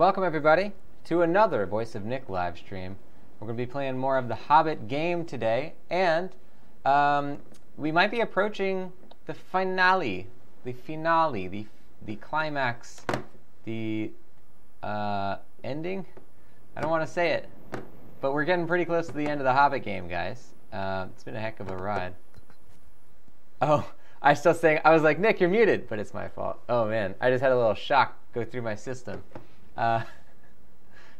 welcome everybody to another Voice of Nick live stream. We're going to be playing more of the Hobbit game today, and we might be approaching the finale, the climax, the ending. I don't want to say it, but we're getting pretty close to the end of the Hobbit game, guys. It's been a heck of a ride. Oh, I was like, Nick, you're muted, but it's my fault. Oh man, I just had a little shock go through my system.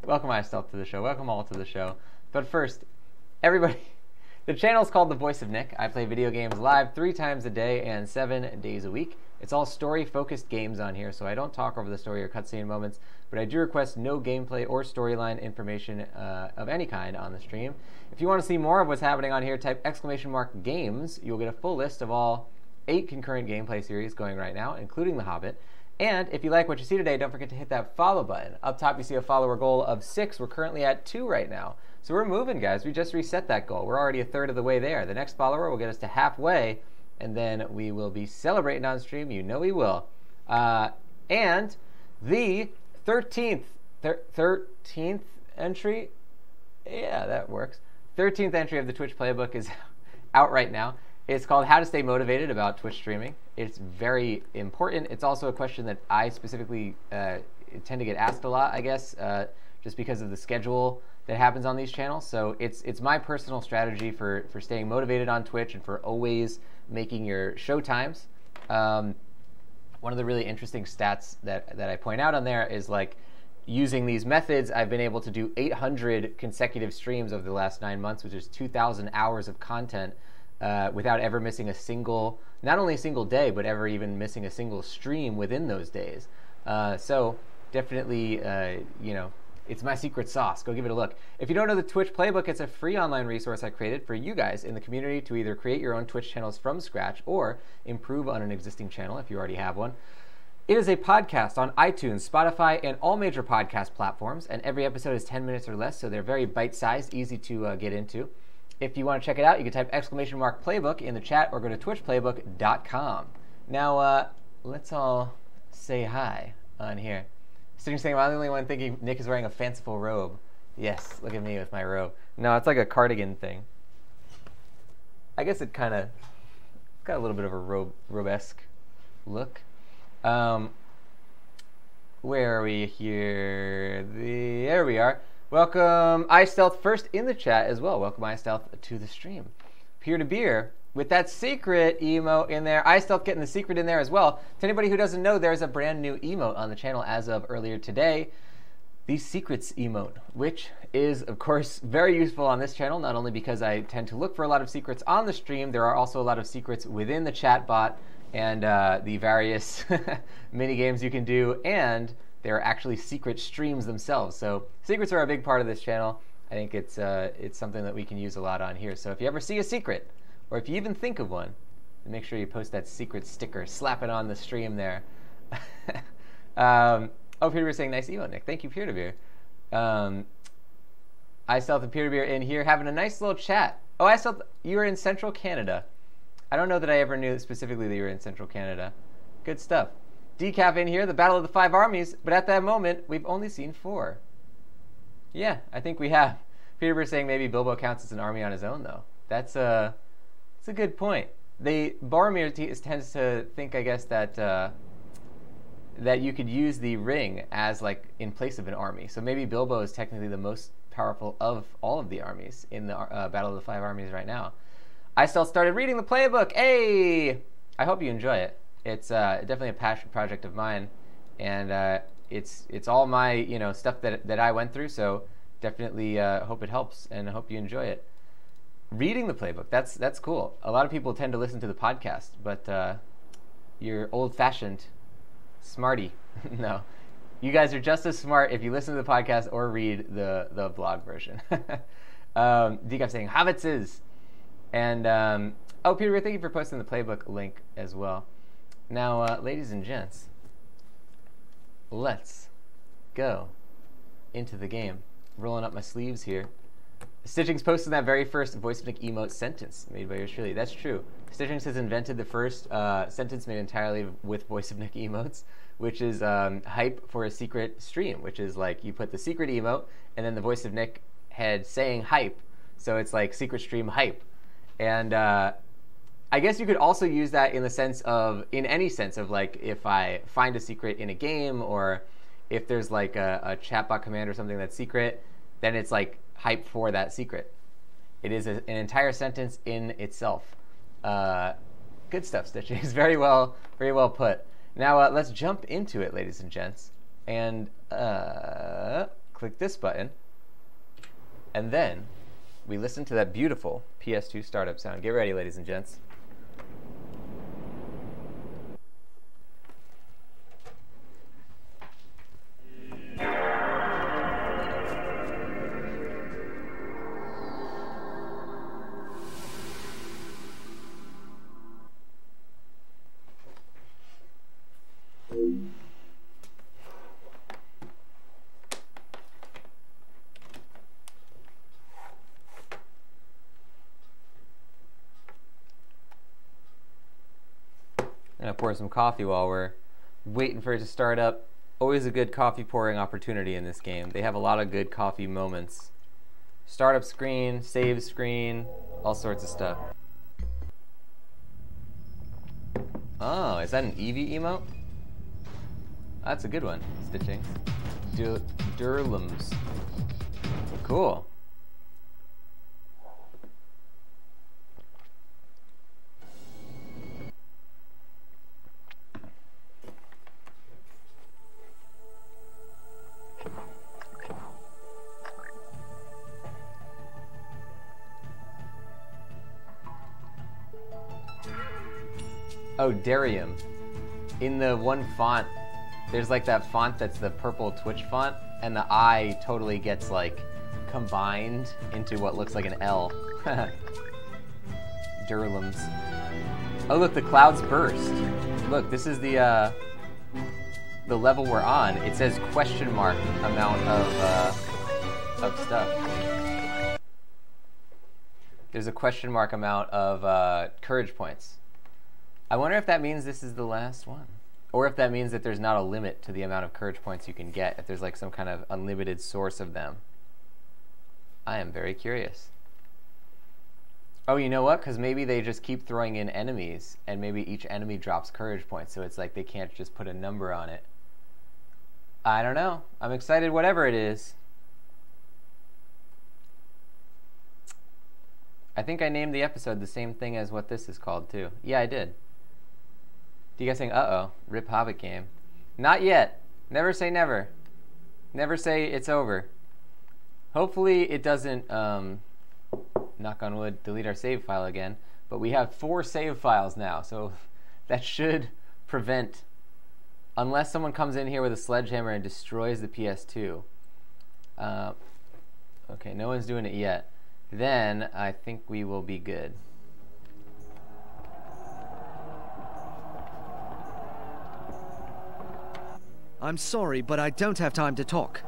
Welcome myself to the show. Welcome all to the show. But first, everybody, the channel is called The Voice of Nick. I play video games live 3 times a day and 7 days a week. It's all story-focused games on here, so I don't talk over the story or cutscene moments, but I do request no gameplay or storyline information of any kind on the stream. If you want to see more of what's happening on here, type !games. You'll get a full list of all 8 concurrent gameplay series going right now, including The Hobbit. And if you like what you see today, don't forget to hit that follow button. Up top, you see a follower goal of 6. We're currently at 2 right now. So we're moving, guys. We just reset that goal. We're already a third of the way there. The next follower will get us to halfway, and then we will be celebrating on stream. You know we will. And the 13th entry, yeah, that works. 13th entry of the Twitch playbook is out right now. It's called How to Stay Motivated About Twitch Streaming. It's very important. It's also a question that I specifically tend to get asked a lot, I guess, just because of the schedule that happens on these channels. So it's my personal strategy for staying motivated on Twitch and for always making your show times. One of the really interesting stats that I point out on there is, like, using these methods, I've been able to do 800 consecutive streams over the last 9 months, which is 2,000 hours of content without ever missing a single, not only a single day, but ever even missing a single stream within those days. So definitely, you know, it's my secret sauce. Go give it a look. If you don't know the Twitch playbook, it's a free online resource I created for you guys in the community to either create your own Twitch channels from scratch or improve on an existing channel if you already have one. It is a podcast on iTunes, Spotify, and all major podcast platforms, and every episode is 10 minutes or less, so they're very bite-sized, easy to get into. If you want to check it out, you can type !playbook in the chat or go to twitchplaybook.com. Now, let's all say hi on here. Sitting saying, I'm the only one thinking Nick is wearing a fanciful robe. Yes, look at me with my robe. No, it's like a cardigan thing. I guess it kind of got a little bit of a robe-esque look. Where are we here? There we are. Welcome iStealth first in the chat as well. Welcome iStealth to the stream. Peer to beer with that secret emote in there. iStealth getting the secret in there as well. To anybody who doesn't know, there's a brand new emote on the channel as of earlier today. The secrets emote, which is of course very useful on this channel, not only because I tend to look for a lot of secrets on the stream, there are also a lot of secrets within the chat bot and the various mini games you can do, and there are actually secret streams themselves. So secrets are a big part of this channel. I think it's something that we can use a lot on here. So if you ever see a secret, or if you even think of one, make sure you post that secret sticker, slap it on the stream there. Oh, Peter saying nice emo, Nick. Thank you, Peer to Beer. iStealth and Peer to Beer in here having a nice little chat. Oh, iStealth, you were in Central Canada. I don't know that I ever knew specifically that you were in Central Canada. Good stuff. Decaf in here, the Battle of the 5 Armies, but at that moment, we've only seen 4. Yeah, I think we have. Peter saying maybe Bilbo counts as an army on his own, though. That's a good point. Boromir tends to think, I guess, that that you could use the ring as, like, in place of an army. So maybe Bilbo is technically the most powerful of all of the armies in the Battle of the 5 Armies right now. I still started reading the playbook. Hey! I hope you enjoy it. It's definitely a passion project of mine, and it's all my stuff that I went through. So definitely hope it helps, and I hope you enjoy it. Reading the playbook, that's cool. A lot of people tend to listen to the podcast, but you're old-fashioned, smarty. No, you guys are just as smart if you listen to the podcast or read the blog version. Decaf saying hobbitses, and oh, Peter, thank you for posting the playbook link as well. Now, ladies and gents, let's go into the game. Rolling up my sleeves here. Stitchings posted that very first voice of Nick emote sentence made by yours truly. That's true. Stitchings has invented the first sentence made entirely with voice of Nick emotes, which is hype for a secret stream, which is like you put the secret emote and then the voice of Nick head saying hype. So it's like secret stream hype. And I guess you could also use that in the sense of, in any sense of like if I find a secret in a game, or if there's like a chatbot command or something that's secret, then it's like hype for that secret. It is an entire sentence in itself. Good stuff, Stitchings. Very well put. Now let's jump into it, ladies and gents, and click this button, and then we listen to that beautiful PS2 startup sound. Get ready, ladies and gents. I'm gonna pour some coffee while we're waiting for it to start up. Always a good coffee pouring opportunity in this game. They have a lot of good coffee moments. Startup screen, save screen, all sorts of stuff. Oh, is that an Eevee emote? That's a good one, Stitchings. Durlums. Cool. Oh, Darium. In the one font, there's like that font that's the purple Twitch font, and the I totally gets like combined into what looks like an L. Durlums. Oh look, the clouds burst. Look, this is the level we're on. It says question mark amount of stuff. There's a question mark amount of courage points. I wonder if that means this is the last one, or if that means that there's not a limit to the amount of courage points you can get, if there's like some kind of unlimited source of them. I am very curious. Oh, you know what? Because maybe they just keep throwing in enemies, and maybe each enemy drops courage points, so it's like they can't just put a number on it. I don't know. I'm excited whatever it is. I think I named the episode the same thing as what this is called, too. Yeah, I did. Do you guys think, uh-oh, rip Hobbit game? Not yet. Never say never. Never say it's over. Hopefully it doesn't, knock on wood, delete our save file again. But we have 4 save files now, so that should prevent, unless someone comes in here with a sledgehammer and destroys the PS2. Okay, no one's doing it yet. Then I think we will be good. I'm sorry, but I don't have time to talk.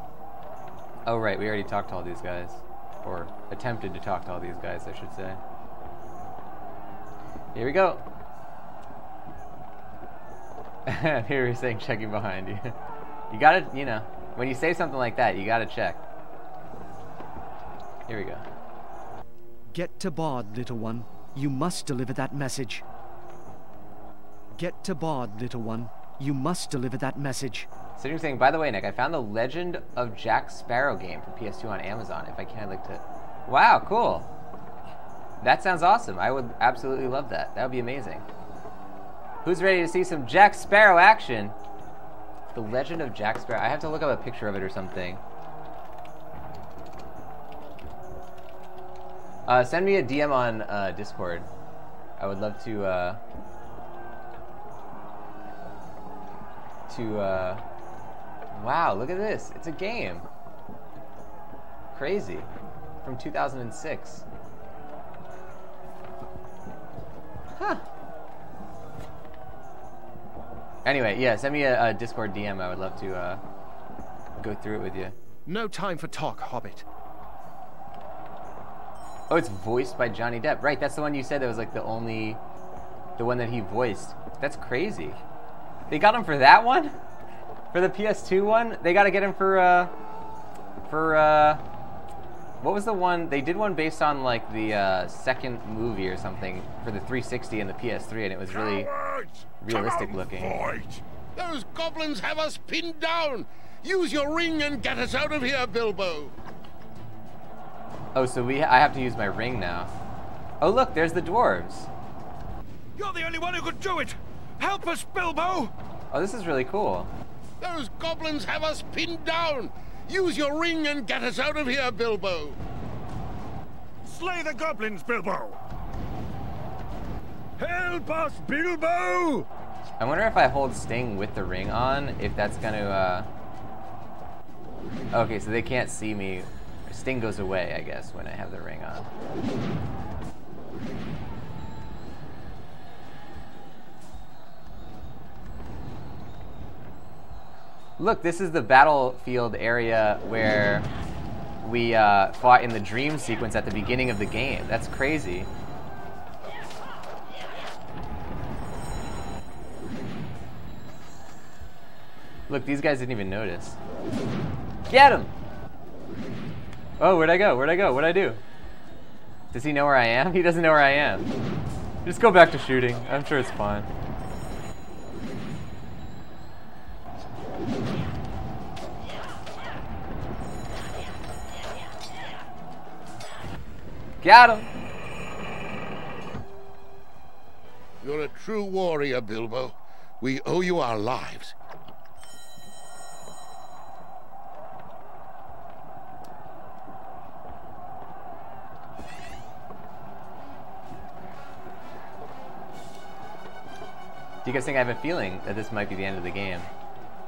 Oh right, we already talked to all these guys. Or attempted to talk to all these guys, I should say. Here we go. Here we're saying checking behind you. You gotta, you know, when you say something like that, you gotta check. Here we go. Get to Bard, little one. You must deliver that message. Get to Bard, little one. You must deliver that message. So you're saying, by the way, Nick, I found the Legend of Jack Sparrow game for PS2 on Amazon. If I can, I'd like to... Wow, cool. That sounds awesome. I would absolutely love that. That would be amazing. Who's ready to see some Jack Sparrow action? The Legend of Jack Sparrow. I have to look up a picture of it or something. Send me a DM on Discord. I would love to wow, look at this. It's a game. Crazy. From 2006. Huh. Anyway, yeah, send me a Discord DM. I would love to go through it with you. No time for talk, Hobbit. Oh, it's voiced by Johnny Depp. Right, that's the one you said that was like the one that he voiced. That's crazy. They got him for that one? For the PS2 one? They gotta get him for what was the one? They did one based on like the second movie or something for the 360 and the PS3, and it was really realistic looking. Fight. Those goblins have us pinned down. Use your ring and get us out of here, Bilbo. Oh, so I have to use my ring now. Oh, look, there's the dwarves. You're the only one who could do it. Help us, Bilbo. Oh, this is really cool. Those goblins have us pinned down. Use your ring and get us out of here, Bilbo. Slay the goblins, Bilbo. Help us, Bilbo. I wonder if I hold Sting with the ring on, if that's gonna, Okay, so they can't see me. Sting goes away, I guess, when I have the ring on. Look, this is the battlefield area where we fought in the dream sequence at the beginning of the game. That's crazy. Look, these guys didn't even notice. Get him! Oh, where'd I go? Where'd I go? What'd I do? Does he know where I am? He doesn't know where I am. Just go back to shooting. I'm sure it's fine. Got him! You're a true warrior, Bilbo. We owe you our lives. Do you guys think I have a feeling that this might be the end of the game?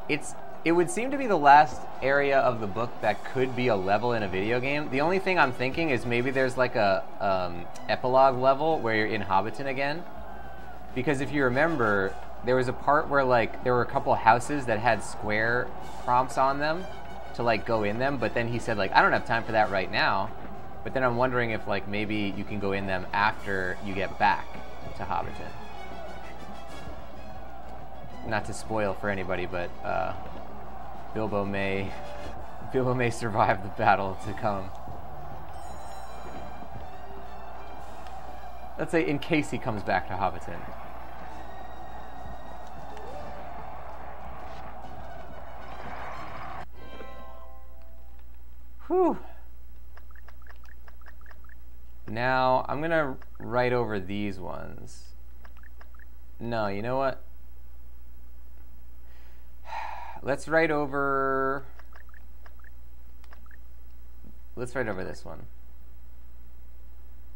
It would seem to be the last area of the book that could be a level in a video game. The only thing I'm thinking is maybe there's like a epilogue level where you're in Hobbiton again. Because if you remember, there was a part where like there were a couple houses that had square prompts on them to like go in them, but then he said like, I don't have time for that right now. But then I'm wondering if like maybe you can go in them after you get back to Hobbiton. Not to spoil for anybody, but Bilbo may survive the battle to come. Let's say in case he comes back to Hobbiton. Whew. Now I'm gonna write over these ones. No, you know what? Let's write over this one.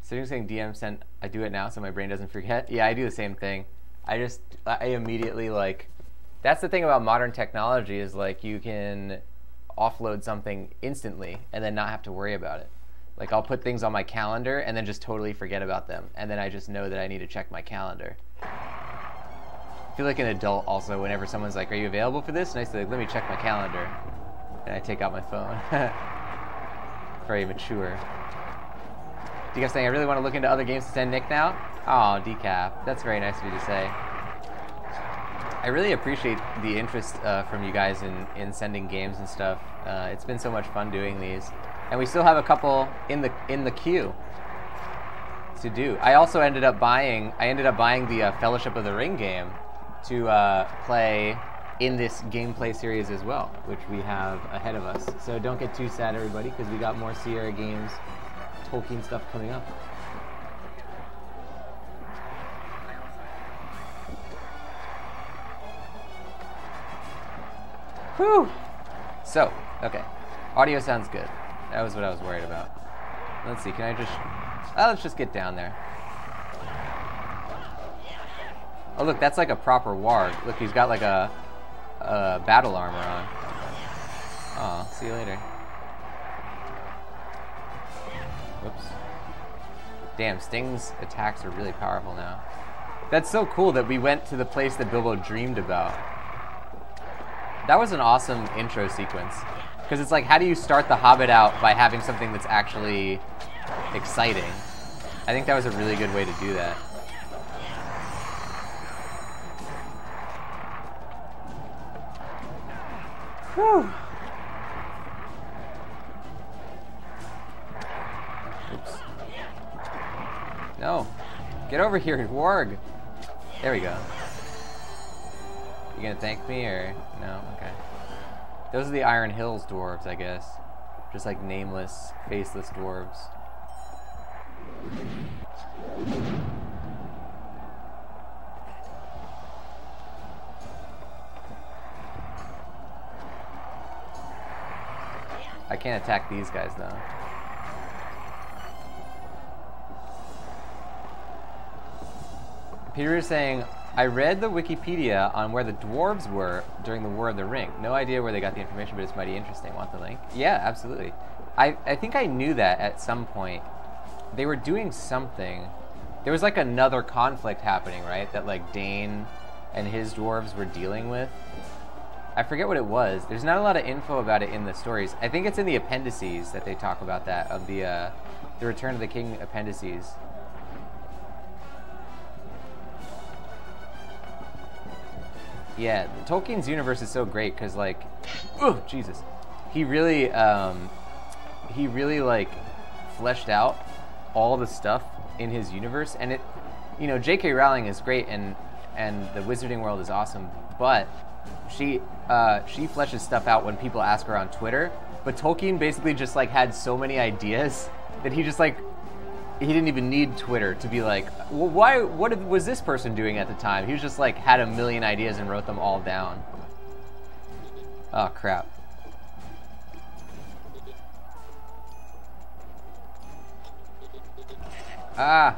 So you're saying DM sent, I do it now so my brain doesn't forget? Yeah, I do the same thing. I immediately like, that's the thing about modern technology is like you can offload something instantly and then not have to worry about it. Like I'll put things on my calendar and then just totally forget about them. And then I just know that I need to check my calendar. I feel like an adult also whenever someone's like, are you available for this? And I say, let me check my calendar. And I take out my phone. Very mature. Do you guys think I really want to look into other games to send Nick now? Oh, Decap. That's very nice of you to say. I really appreciate the interest from you guys in sending games and stuff. It's been so much fun doing these. And we still have a couple in the queue to do. I also ended up buying the Fellowship of the Ring game to play in this gameplay series as well, which we have ahead of us. So don't get too sad, everybody, because we got more Sierra Games Tolkien stuff coming up. Whew! So, okay. Audio sounds good. That was what I was worried about. Let's see, can I just... let's just get down there. Oh look, that's like a proper warg. Look, he's got like a battle armor on. Aw, see you later. Whoops. Damn, Sting's attacks are really powerful now. That's so cool that we went to the place that Bilbo dreamed about. That was an awesome intro sequence. Because it's like, how do you start The Hobbit out by having something that's actually exciting. I think that was a really good way to do that. Whew. Oops. No. Get over here, Warg. There we go. You gonna thank me or no? Okay. Those are the Iron Hills dwarves, I guess. Just like nameless, faceless dwarves. I can't attack these guys though. Peter is saying, I read the Wikipedia on where the dwarves were during the War of the Ring. No idea where they got the information, but it's mighty interesting. Want the link? Yeah, absolutely. I think I knew that at some point. They were doing something. There was like another conflict happening, right? That like Dane and his dwarves were dealing with. I forget what it was. There's not a lot of info about it in the stories. I think it's in the appendices that they talk about that, of the Return of the King appendices. Yeah, Tolkien's universe is so great because, like, oh Jesus, he really like fleshed out all the stuff in his universe, and it, you know, J.K. Rowling is great, and the Wizarding World is awesome, but she fleshes stuff out when people ask her on Twitter. But Tolkien basically just like had so many ideas that he just like, he didn't even need Twitter to be like, well, what was this person doing at the time? He was just like, had a million ideas and wrote them all down. Oh, crap. Ah.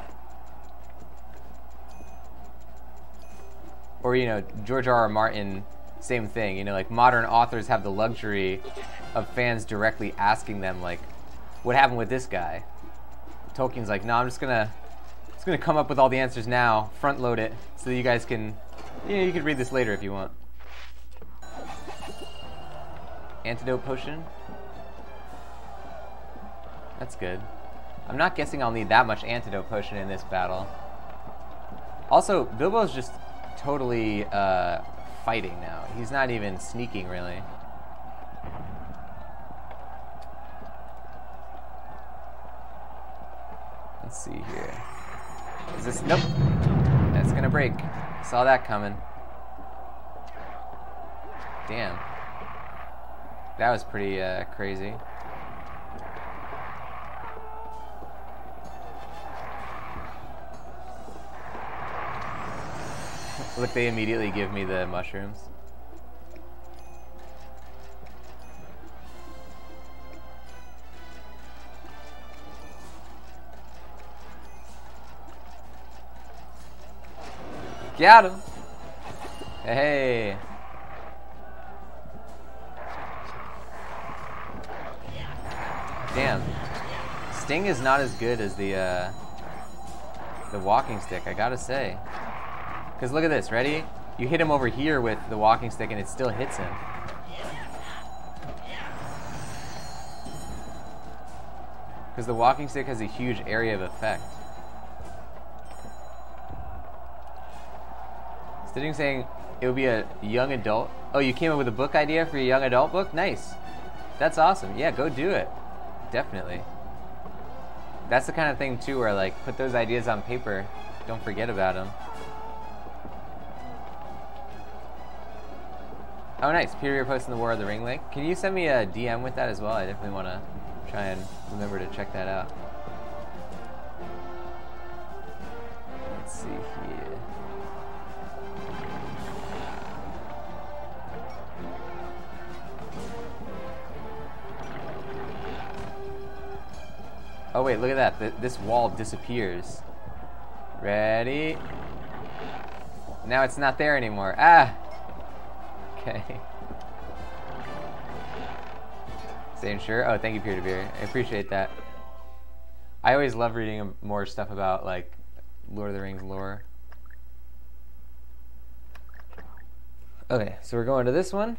Or, you know, George R.R. Martin, same thing. You know, like modern authors have the luxury of fans directly asking them, like, what happened with this guy? Tolkien's like, no, I'm just gonna come up with all the answers now, front load it, so that you guys can, you know, you can read this later if you want. Antidote potion. That's good. I'm not guessing I'll need that much antidote potion in this battle. Also, Bilbo's just totally fighting now. He's not even sneaking, really. Let's see here. Is this, nope. That's gonna break. Saw that coming. Damn. That was pretty crazy. Look, they immediately give me the mushrooms. Got him! Hey! Damn. Sting is not as good as the walking stick, I gotta say. Because look at this, ready? You hit him over here with the walking stick and it still hits him. Because the walking stick has a huge area of effect. Stitching saying it would be a young adult. Oh, you came up with a book idea for a young adult book? Nice. That's awesome. Yeah, go do it. Definitely. That's the kind of thing too where like put those ideas on paper. Don't forget about them. Oh, nice. Peter, you're posting the War of the Ring link. Can you send me a DM with that as well? I definitely want to try and remember to check that out. Let's see here. Oh wait, look at that. This wall disappears. Ready? Now it's not there anymore. Ah! Okay. Saying sure? Oh, thank you, Peer-to-Peer. I appreciate that. I always love reading more stuff about, like, Lord of the Rings lore. Okay, so we're going to this one.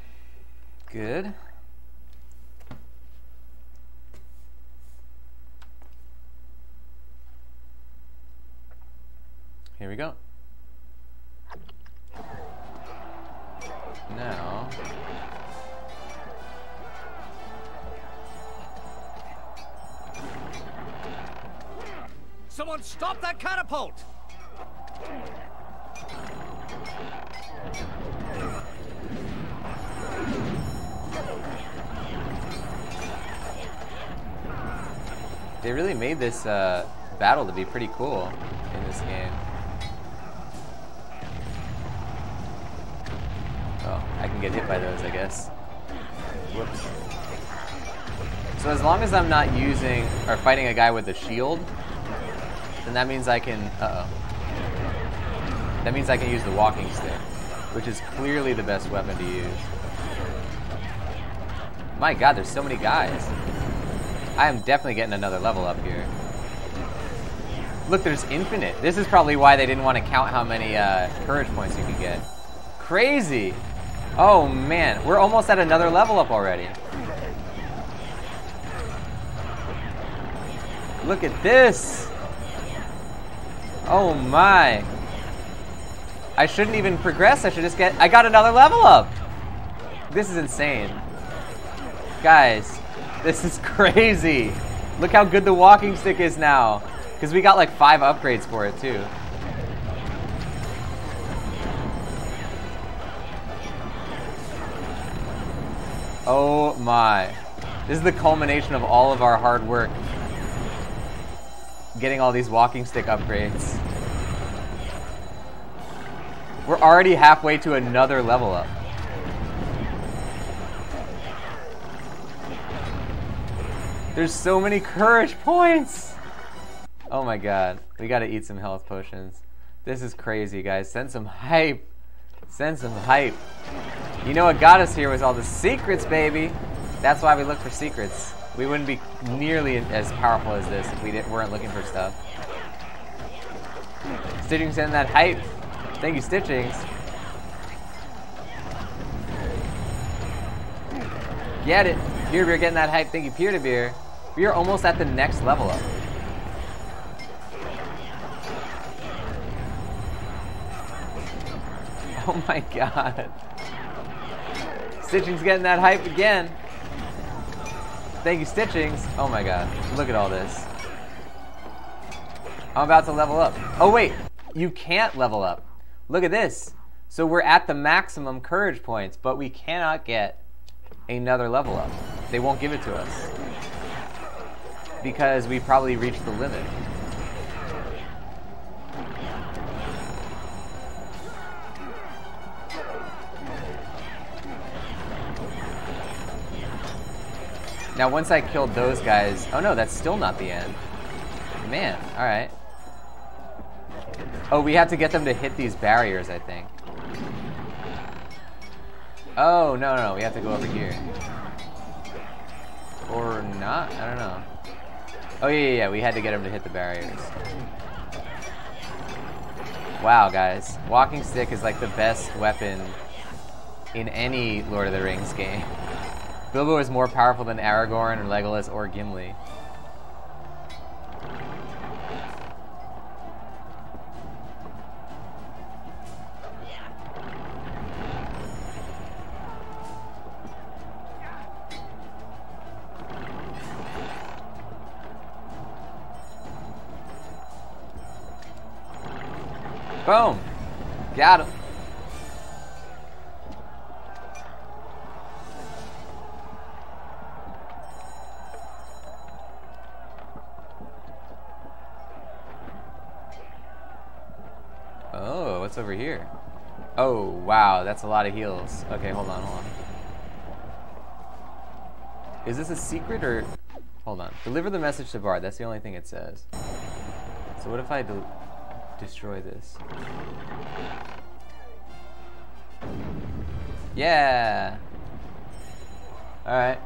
Good. Here we go. Now... Someone stop that catapult! They really made this battle to be pretty cool in this game. Oh, I can get hit by those, I guess. Whoops. So as long as I'm not using or fighting a guy with a shield, then that means I can, that means I can use the walking stick, which is clearly the best weapon to use. My god, there's so many guys. I am definitely getting another level up here. Look, there's infinite. This is probably why they didn't want to count how many courage points you could get. Crazy. Oh man, we're almost at another level up already. Look at this. Oh my. I shouldn't even progress. I should just I got another level up. This is insane. Guys, this is crazy. Look how good the walking stick is now. Because we got like 5 upgrades for it too. Oh my. This is the culmination of all of our hard work. Getting all these walking stick upgrades. We're already halfway to another level up. There's so many courage points. Oh my god. We gotta eat some health potions. This is crazy, guys. Send some hype. Send some hype. You know what got us here was all the secrets, baby. That's why we look for secrets. We wouldn't be nearly as powerful as this if we weren't looking for stuff. Stitching's in that hype. Thank you, Stitchings. Get it. Peer Beer getting that hype. Thank you, Peer to Beer. We are almost at the next level up. Oh my god. Stitching's getting that hype again. Thank you, Stitchings. Oh my god. Look at all this. I'm about to level up. Oh wait. You can't level up. Look at this. So we're at the maximum courage points, but we cannot get another level up. They won't give it to us. Because we probably reached the limit. Now once I killed those guys, oh no, that's still not the end. Man, alright. Oh, we have to get them to hit these barriers, I think. Oh, no, we have to go over here. Or not? I don't know. Oh yeah, we had to get them to hit the barriers. Wow, guys. Walking stick is like the best weapon in any Lord of the Rings game. Bilbo is more powerful than Aragorn or Legolas or Gimli. Boom! Got him. Oh, what's over here? Oh, wow, that's a lot of heals. Okay, hold on. Is this a secret or... Hold on. Deliver the message to Bard. That's the only thing it says. So what if I destroy this? Yeah! Alright.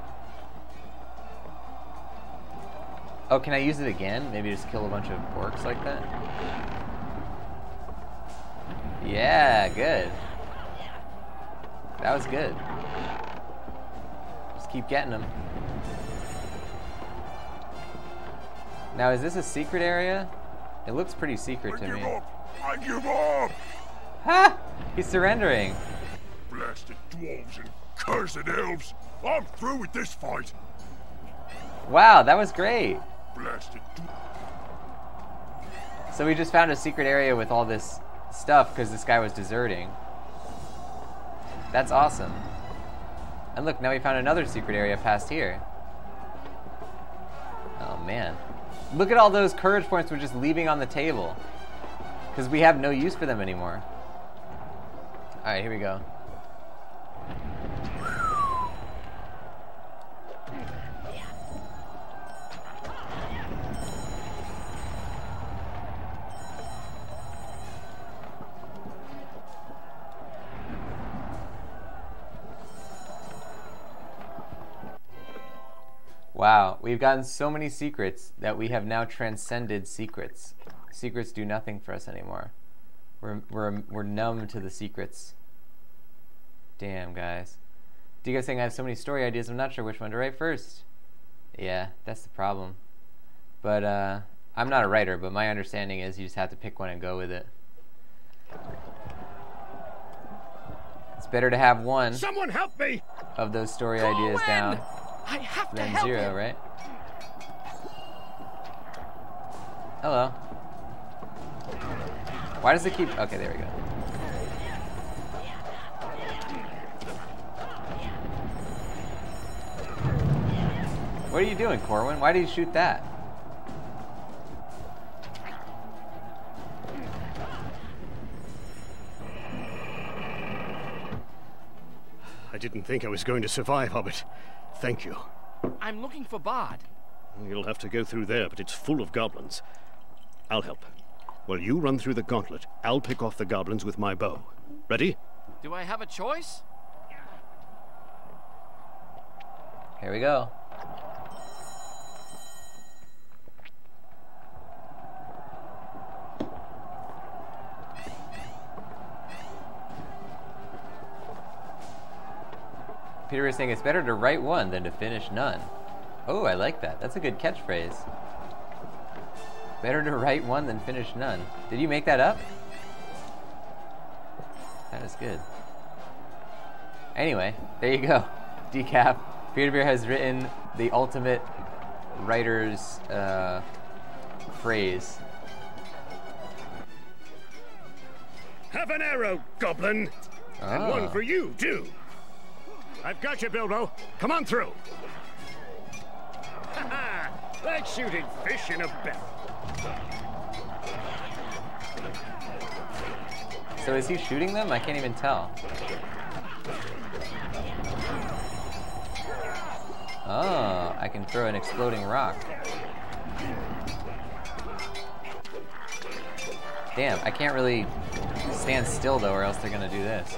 Oh, can I use it again? Maybe just kill a bunch of orcs like that? Yeah, good. That was good. Just keep getting them. Now, is this a secret area? It looks pretty secret to me. I give up! Ha! He's surrendering. Blasted dwarves and cursed elves! I'm through with this fight! Wow, that was great. Blasted So we just found a secret area with all this stuff because this guy was deserting. That's awesome. And look, now we found another secret area past here. Oh man. Look at all those courage points we're just leaving on the table. Because we have no use for them anymore. Alright, here we go. Wow, we've gotten so many secrets that we have now transcended secrets. Secrets do nothing for us anymore. We're numb to the secrets. Damn, guys. Do you guys think I have so many story ideas? I'm not sure which one to write first. Yeah, that's the problem. But I'm not a writer, but my understanding is you just have to pick one and go with it. It's better to have one. Someone help me! Of those story ideas down. I have to Then help zero, him. right? Hello. Why does it keep... Okay, there we go. What are you doing, Corwin? Why did you shoot that? I didn't think I was going to survive, Hobbit. Thank you. I'm looking for Bard. You'll have to go through there, but it's full of goblins. I'll help. While you run through the gauntlet, I'll pick off the goblins with my bow. Ready? Do I have a choice? Here we go. Peter was saying it's better to write one than to finish none. Oh, I like that. That's a good catchphrase. Better to write one than finish none. Did you make that up? That is good. Anyway, there you go. Decaf. Peter Beer has written the ultimate writer's phrase. Have an arrow, goblin! And Ah. one for you, too! I've got you, Bilbo. Come on through! Ha-ha! Like shooting fish in a barrel. So is he shooting them? I can't even tell. Oh, I can throw an exploding rock. Damn, I can't really stand still though, or else they're gonna do this.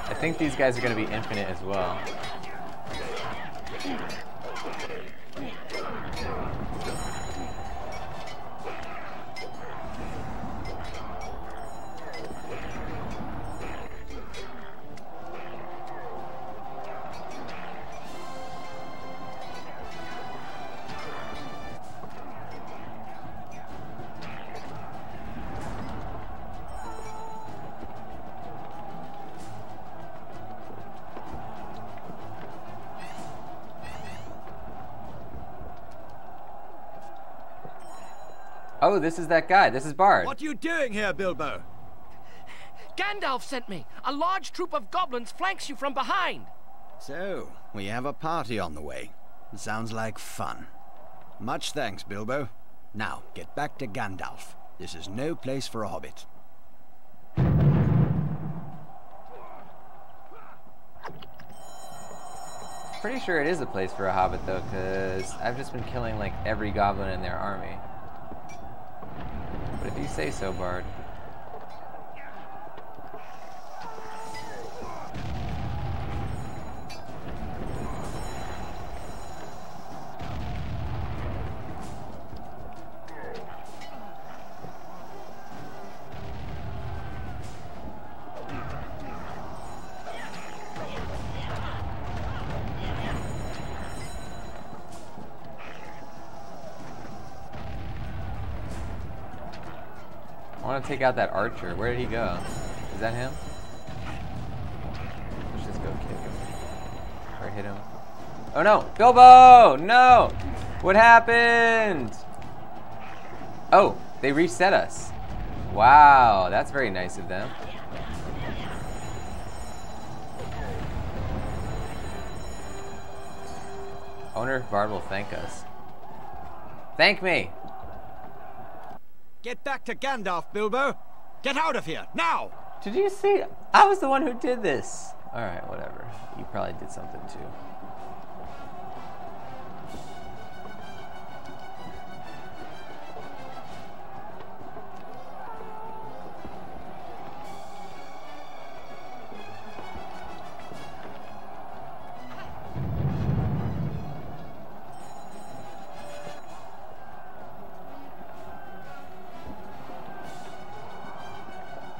I think these guys are going to be infinite as well. Oh, this is that guy. This is Bard. What are you doing here, Bilbo? Gandalf sent me. A large troop of goblins flanks you from behind. So, we have a party on the way. Sounds like fun. Much thanks, Bilbo. Now, get back to Gandalf. This is no place for a hobbit. Pretty sure it is a place for a hobbit though, because I've just been killing like every goblin in their army. But if you say so, Bard. want to take out that archer. Where did he go? Is that him? Let's just go kick him. Or hit him. Oh no! Bilbo! No! What happened? Oh, they reset us. Wow, that's very nice of them. I wonder if Bard will thank us. Thank me! Get back to Gandalf, Bilbo! Get out of here, now! Did you see? I was the one who did this. Alright, whatever. You probably did something too.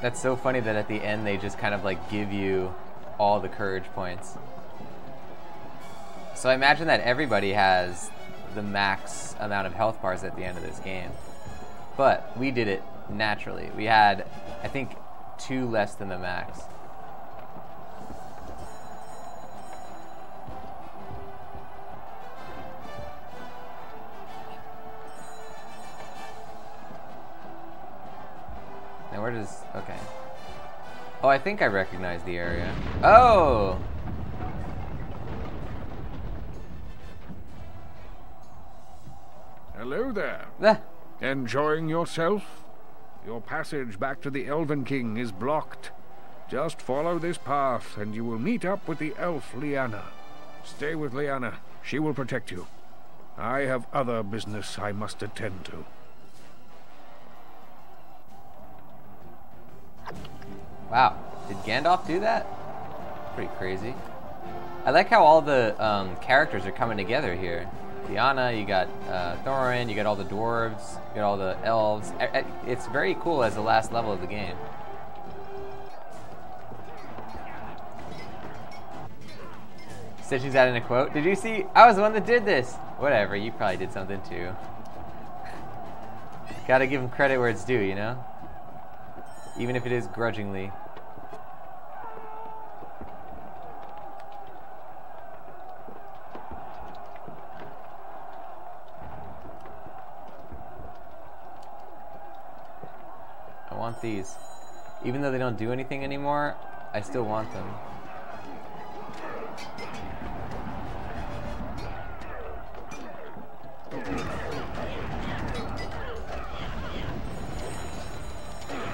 That's so funny that at the end they just kind of like give you all the courage points. So I imagine that everybody has the max amount of health bars at the end of this game. But we did it naturally. We had, I think, 2 less than the max. Now where does, okay. Oh, I think I recognize the area. Oh! Hello there. Ah. Enjoying yourself? Your passage back to the Elven King is blocked. Just follow this path and you will meet up with the elf Lyanna. Stay with Lyanna. She will protect you. I have other business I must attend to. Wow, did Gandalf do that? Pretty crazy. I like how all the characters are coming together here. Lyanna, you got Thorin, you got all the dwarves, you got all the elves. It's very cool as the last level of the game. Said she's adding a quote. Did you see? I was the one that did this. Whatever, you probably did something too. Gotta give him credit where it's due, you know? Even if it is grudgingly. I want these. Even though they don't do anything anymore, I still want them.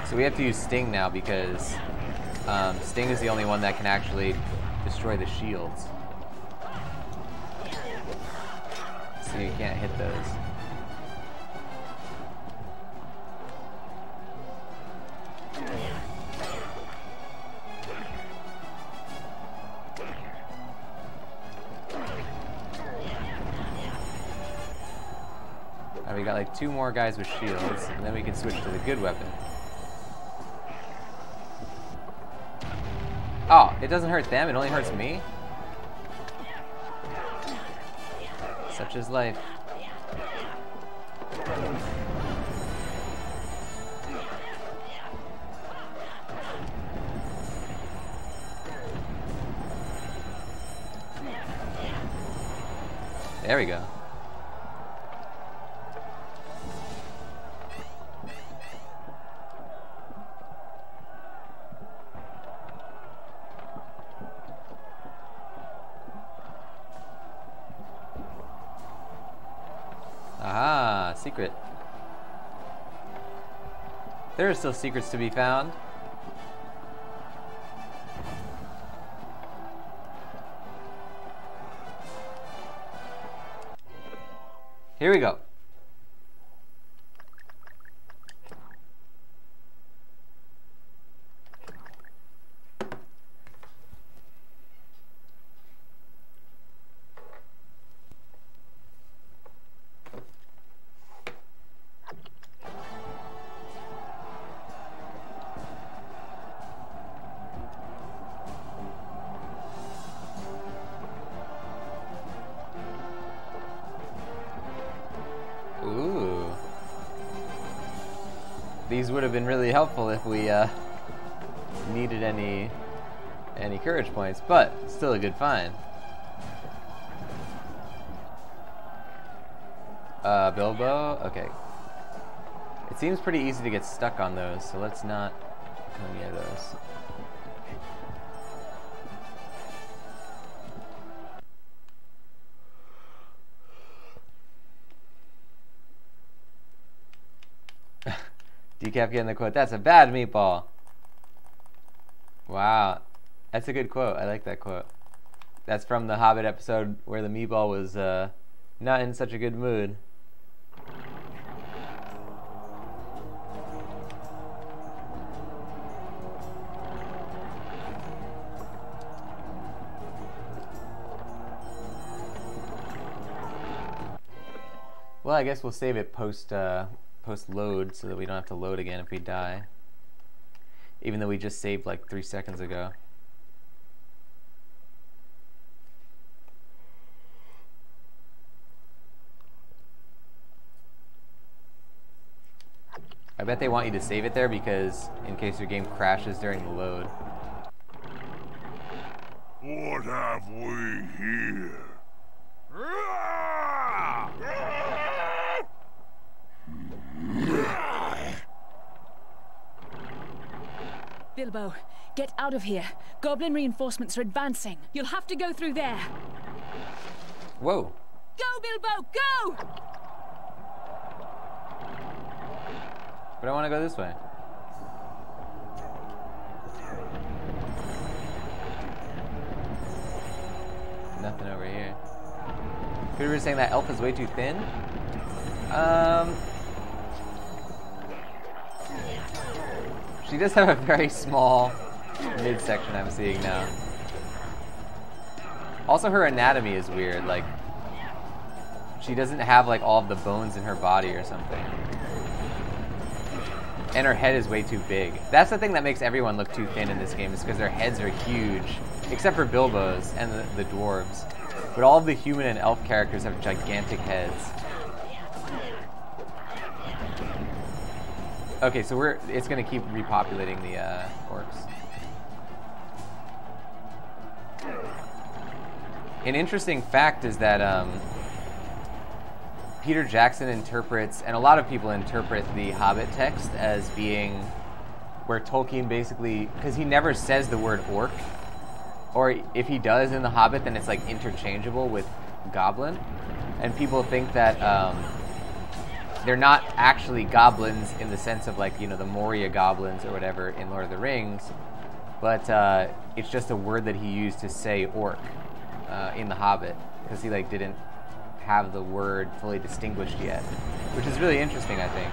So we have to use Sting now because Sting is the only one that can actually destroy the shields. So you can't hit those. We got like 2 more guys with shields, and then we can switch to the good weapon. Oh, it doesn't hurt them, it only hurts me? Such is life. There we go. Aha, secret. There are still secrets to be found. Here we go. These would have been really helpful if we needed any courage points, but still a good find. Bilbo? Okay. It seems pretty easy to get stuck on those, so let's not come near those. Decaf getting the quote, "That's a bad meatball." Wow. That's a good quote. I like that quote. That's from the Hobbit episode where the meatball was not in such a good mood. Well, I guess we'll save it post load so that we don't have to load again if we die. Even though we just saved like 3 seconds ago. I bet they want you to save it there because in case your game crashes during the load. What have we here? Bilbo, get out of here. Goblin reinforcements are advancing. You'll have to go through there. Whoa. Go, Bilbo, go! But I want to go this way. Nothing over here. People were saying that elf is way too thin. She does have a very small midsection I'm seeing now. Also, her anatomy is weird. Like, she doesn't have like all of the bones in her body or something. And her head is way too big. That's the thing that makes everyone look too thin in this game, is because their heads are huge. Except for Bilbo's and the dwarves. But all of the human and elf characters have gigantic heads. Okay, so it's gonna keep repopulating the orcs. An interesting fact is that Peter Jackson interprets, and a lot of people interpret the Hobbit text as being where Tolkien basically, because he never says the word orc, or if he does in the Hobbit, then it's like interchangeable with goblin, and people think that they're not actually goblins in the sense of like, you know, the Moria goblins or whatever in Lord of the Rings, but it's just a word that he used to say orc in the Hobbit, because he like didn't have the word fully distinguished yet, which is really interesting, I think.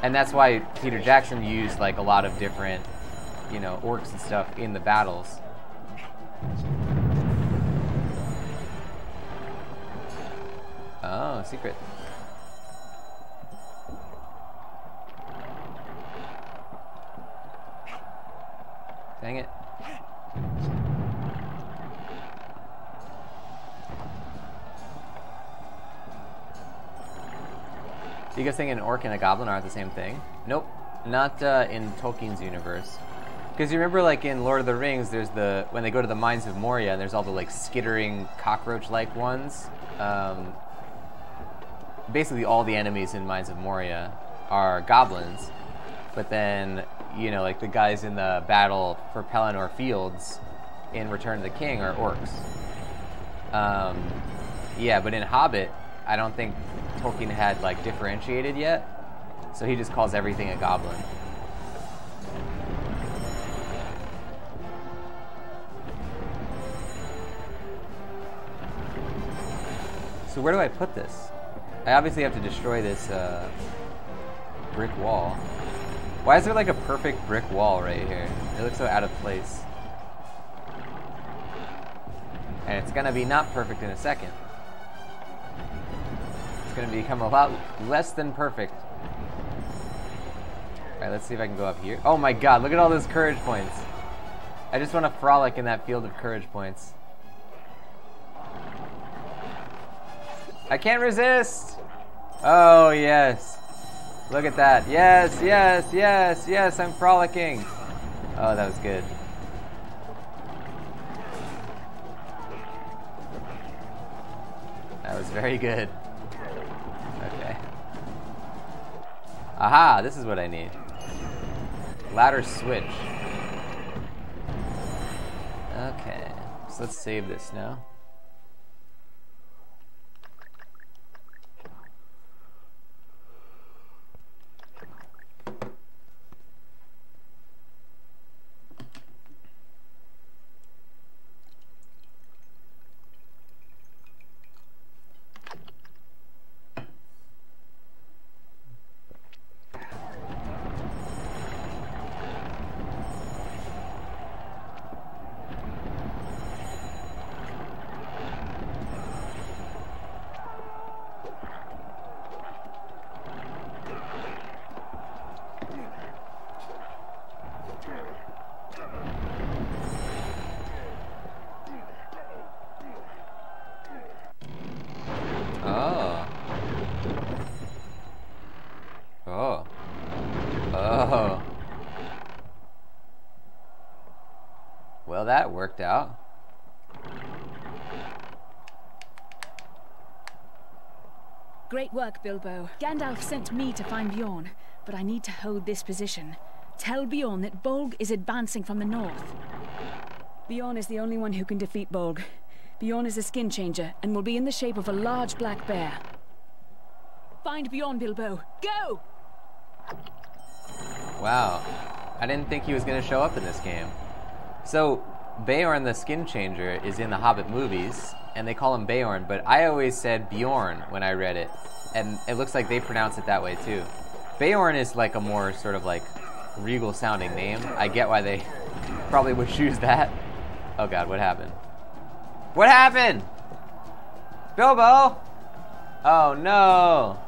And that's why Peter Jackson used like a lot of different, you know, orcs and stuff in the battles. Oh, secret. Dang it. Do you guys think an orc and a goblin are the same thing? Nope, not in Tolkien's universe. Because you remember, like in Lord of the Rings, there's when they go to the mines of Moria, and there's all the like skittering cockroach-like ones. Basically, all the enemies in Mines of Moria are goblins. But then, you know, like the guys in the battle for Pelennor Fields in Return of the King are orcs. Yeah, but in Hobbit, I don't think Tolkien had like differentiated yet, so he just calls everything a goblin. So where do I put this? I obviously have to destroy this brick wall. Why is there like a perfect brick wall right here? It looks so out of place. And it's gonna be not perfect in a second. It's gonna become a lot less than perfect. Alright, let's see if I can go up here. Oh my god, look at all those courage points. I just want to frolic in that field of courage points. I can't resist! Oh yes. Look at that. Yes, yes, yes, yes, I'm frolicking. Oh, that was good. That was very good. Okay. Aha, this is what I need. Ladder switch. Okay, so let's save this now. Oh. Oh. Oh. Well, that worked out. Great work, Bilbo. Gandalf sent me to find Bjorn, but I need to hold this position. Tell Bjorn that Bolg is advancing from the north. Bjorn is the only one who can defeat Bolg. Bjorn is a skin changer and will be in the shape of a large black bear. Find Bjorn, Bilbo. Go! Wow. I didn't think he was going to show up in this game. So, Beorn the Skin Changer is in the Hobbit movies, and they call him Beorn, but I always said Bjorn when I read it, and it looks like they pronounce it that way too. Beorn is like a more sort of like regal sounding name. I get why they probably would choose that. Oh god, what happened? What happened? Bilbo! Oh no!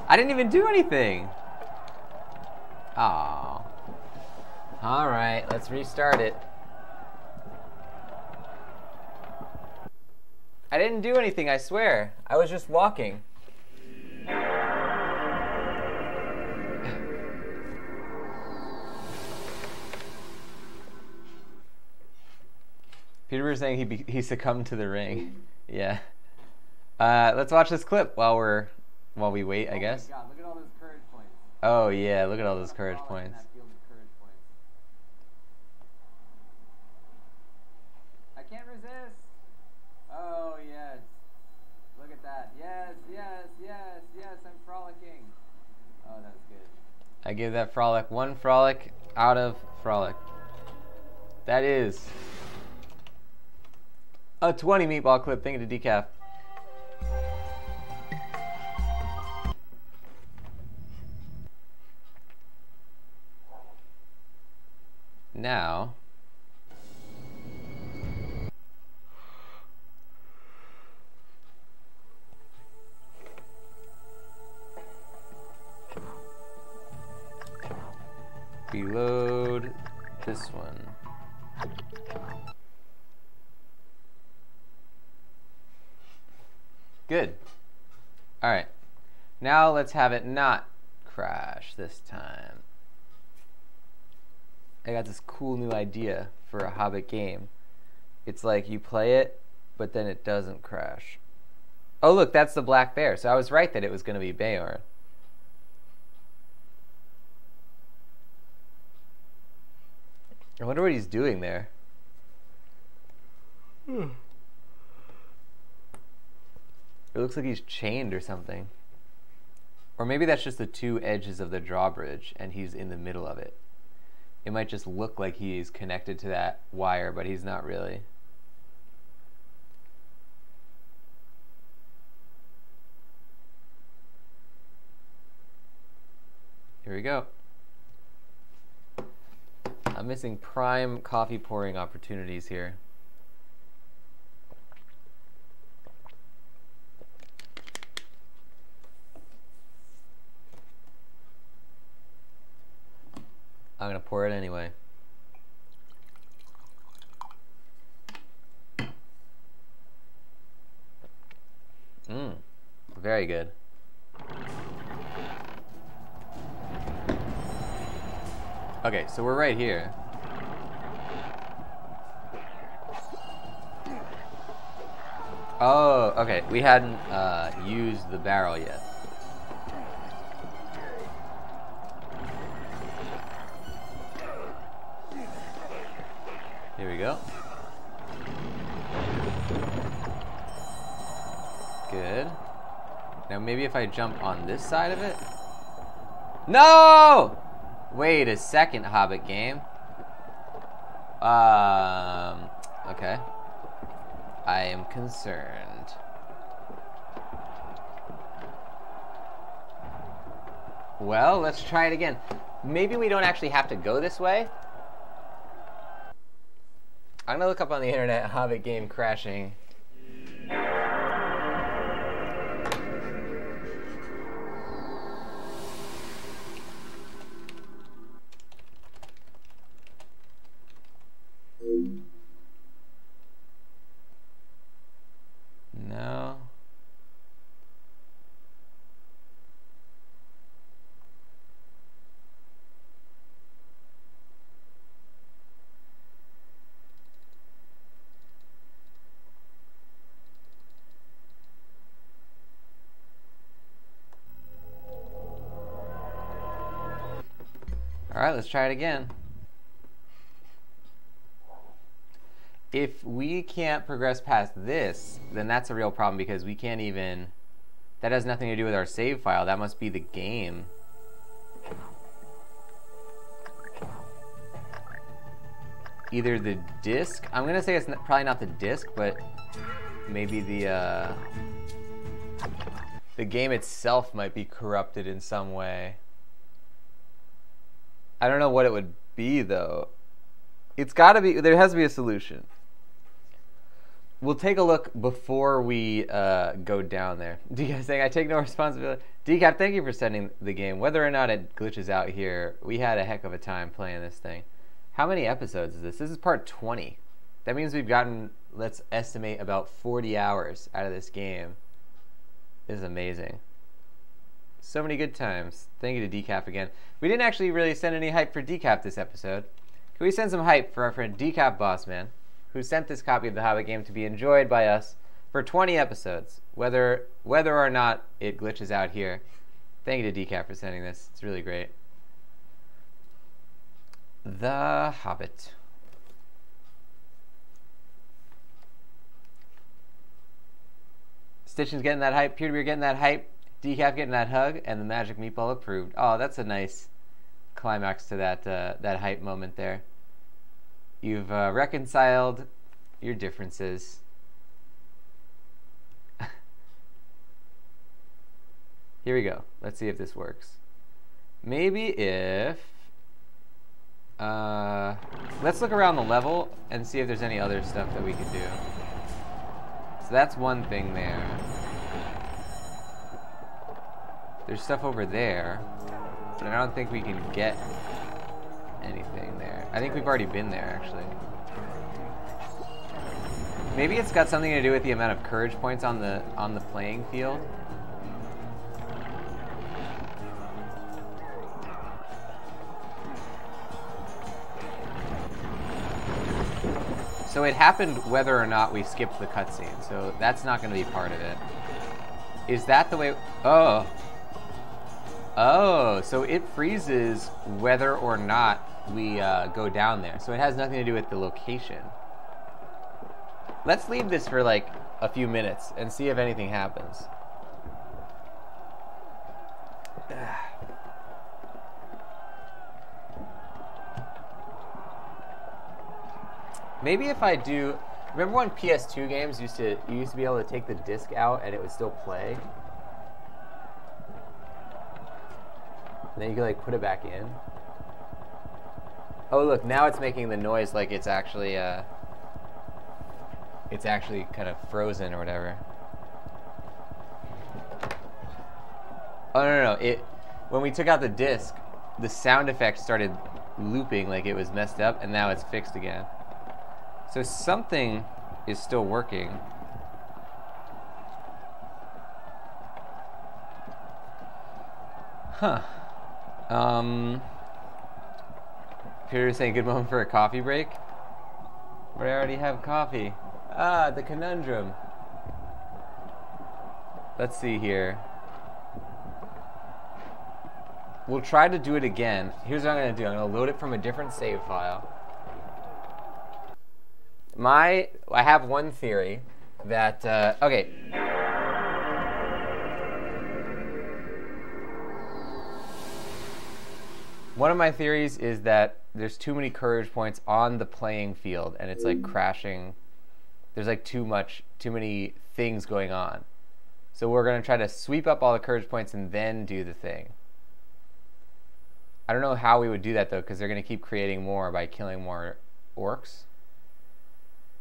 I didn't even do anything! Aww. Alright, let's restart it. I didn't do anything, I swear. I was just walking. Peter was saying he succumbed to the ring. Yeah. Let's watch this clip while we wait, I guess. Oh my god, look at all those courage points. Oh yeah, look at all those courage points. I can't resist. Oh yes. Look at that. Yes, yes, yes, yes, I'm frolicking. Oh, that's good. I give that frolic 1 frolic out of frolic. That is a 20 meatball clip. Thank you to Decaf. Now, reload this one. Good. All right. Now let's have it not crash this time. I got this cool new idea for a Hobbit game. It's like you play it, but then it doesn't crash. Oh look, that's the black bear. So I was right that it was going to be Beorn. I wonder what he's doing there. It looks like he's chained or something. Or maybe that's just the 2 edges of the drawbridge and he's in the middle of it. It might just look like he's connected to that wire, but he's not really. Here we go. I'm missing prime coffee pouring opportunities here. I'm gonna pour it anyway. Very good. Okay, so we're right here. Oh, okay. We hadn't used the barrel yet. Here we go. Good. Now maybe if I jump on this side of it. No! Wait a second, Hobbit game. Okay. I am concerned. Well, let's try it again. Maybe we don't actually have to go this way. I'm gonna look up on the internet Hobbit game crashing. No. All right, let's try it again. If we can't progress past this, then that's a real problem because we can't even... That has nothing to do with our save file. That must be the game. Either the disc... I'm going to say it's probably not the disc, but maybe the game itself might be corrupted in some way. I don't know what it would be, though. It's got to be... There has to be a solution. We'll take a look before we go down there. Decap saying, I take no responsibility. Decap, thank you for sending the game. Whether or not it glitches out here, we had a heck of a time playing this thing. How many episodes is this? This is part 20. That means we've gotten, let's estimate, about 40 hours out of this game. This is amazing. So many good times. Thank you to Decap again. We didn't actually really send any hype for Decap this episode. Can we send some hype for our friend Decap Bossman, who sent this copy of the Hobbit game to be enjoyed by us for 20 episodes, whether or not it glitches out here. Thank you to Decap for sending this. It's really great. The Hobbit. Stitchin's getting that hype, Peter, getting that hype, Decap getting that hug, and the magic meatball approved. Oh, that's a nice climax to that hype moment there. You've reconciled your differences. Here we go. Let's see if this works. Maybe if... let's look around the level and see if there's any other stuff that we can do. So that's one thing there. There's stuff over there, but I don't think we can get anything there. I think we've already been there, actually. Maybe it's got something to do with the amount of courage points on the playing field. So it happened whether or not we skipped the cutscene, so that's not going to be part of it. Is that the way... Oh. Oh, so it freezes whether or not we go down there. So it has nothing to do with the location. Let's leave this for like a few minutes and see if anything happens. Maybe if I do... Remember when PS2 games you used to be able to take the disc out and it would still play? And then you could like put it back in. Oh look, now it's making the noise like it's actually kind of frozen or whatever. Oh no, when we took out the disc, the sound effect started looping like it was messed up, and now it's fixed again. So something is still working. Huh. Peter's saying good moment for a coffee break. But I already have coffee. Ah, the conundrum. Let's see here. We'll try to do it again. Here's what I'm going to do. I'm going to load it from a different save file. I have one theory that, okay. One of my theories is that there's too many courage points on the playing field and it's like crashing. There's like too many things going on. So we're going to try to sweep up all the courage points and then do the thing. I don't know how we would do that though, because they're going to keep creating more by killing more orcs.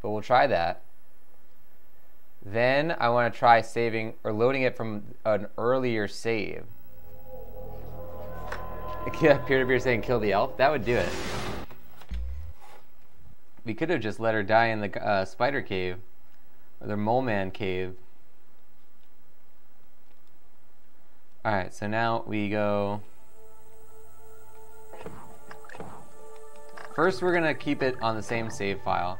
But we'll try that. Then I want to try saving or loading it from an earlier save. Yeah, peer-to-peer saying kill the elf. That would do it. We could have just let her die in the spider cave. Or the mole man cave. Alright, so now we go... First we're going to keep it on the same save file.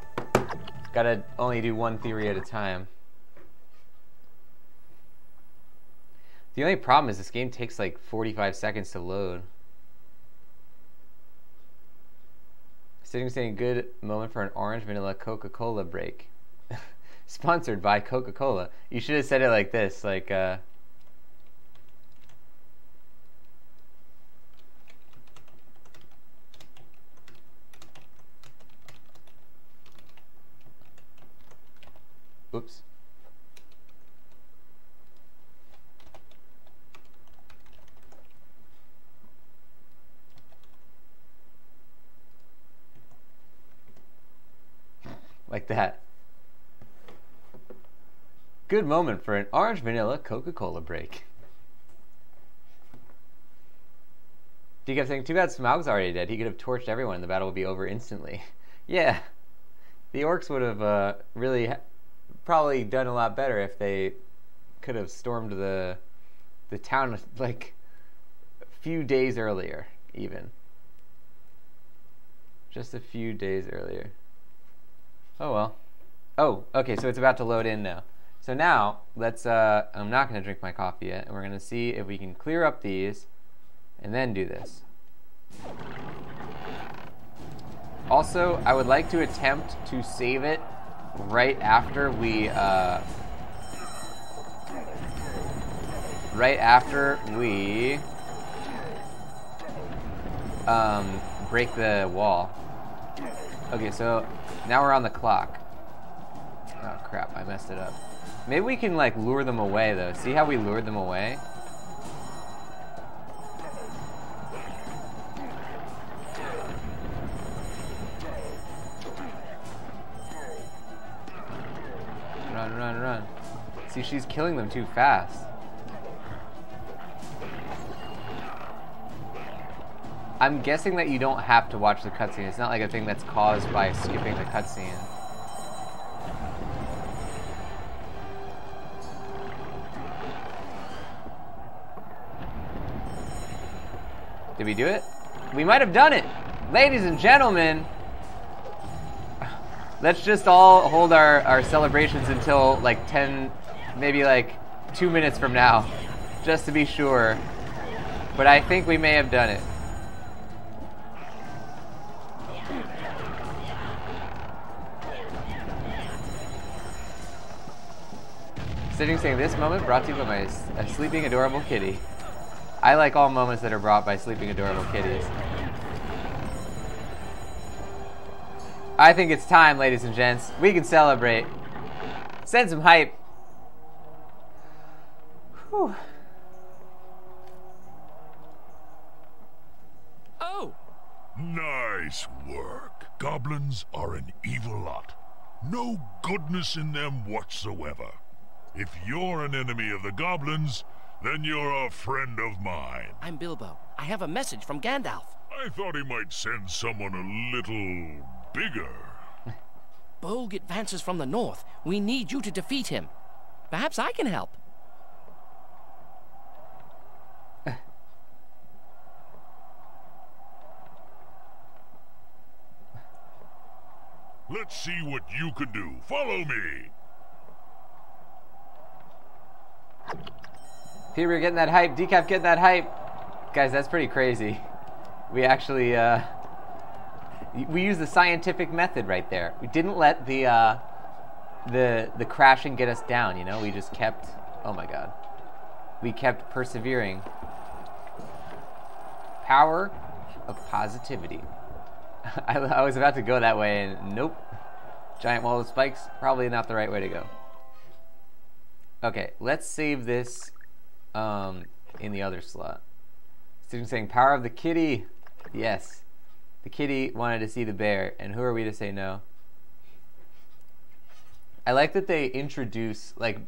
Gotta only do one theory at a time. The only problem is this game takes like 45 seconds to load. Sitting saying good moment for an orange vanilla Coca-Cola break. Sponsored by Coca-Cola. You should have said it like this, like oops. Like that. Good moment for an orange vanilla Coca-Cola break. You kept saying, too bad Smaug's already dead. He could have torched everyone and the battle would be over instantly. Yeah. The orcs would have really probably done a lot better if they could have stormed the town like a few days earlier, even. Just a few days earlier. Oh well. Oh, okay, so it's about to load in now. So now, let's, I'm not going to drink my coffee yet, and we're going to see if we can clear up these, and then do this. Also, I would like to attempt to save it right after we, break the wall. Okay, so now we're on the clock. Oh crap, I messed it up. Maybe we can like lure them away though. See how we lured them away? Run, run, run. See, she's killing them too fast. I'm guessing that you don't have to watch the cutscene. It's not like a thing that's caused by skipping the cutscene. Did we do it? We might have done it! Ladies and gentlemen! Let's just all hold our celebrations until like 10, maybe like 2 minutes from now. Just to be sure. But I think we may have done it. Sitting saying this moment brought to you by a sleeping adorable kitty. I like all moments that are brought by sleeping adorable kitties. I think it's time, ladies and gents. We can celebrate. Send some hype. Whew. Oh! Nice work. Goblins are an evil lot. No goodness in them whatsoever. If you're an enemy of the goblins, then you're a friend of mine. I'm Bilbo. I have a message from Gandalf. I thought he might send someone a little bigger. Bolg advances from the north. We need you to defeat him. Perhaps I can help. Let's see what you can do. Follow me. Peter, we're getting that hype. Decaf getting that hype. Guys, that's pretty crazy. We actually, we used the scientific method right there. We didn't let the crashing get us down, you know? We just kept, oh my god. We kept persevering. Power of positivity. I was about to go that way and nope. Giant wall of spikes, probably not the right way to go. Okay, let's save this in the other slot. Student saying, power of the kitty. Yes. The kitty wanted to see the bear, and who are we to say no? I like that they introduce, like,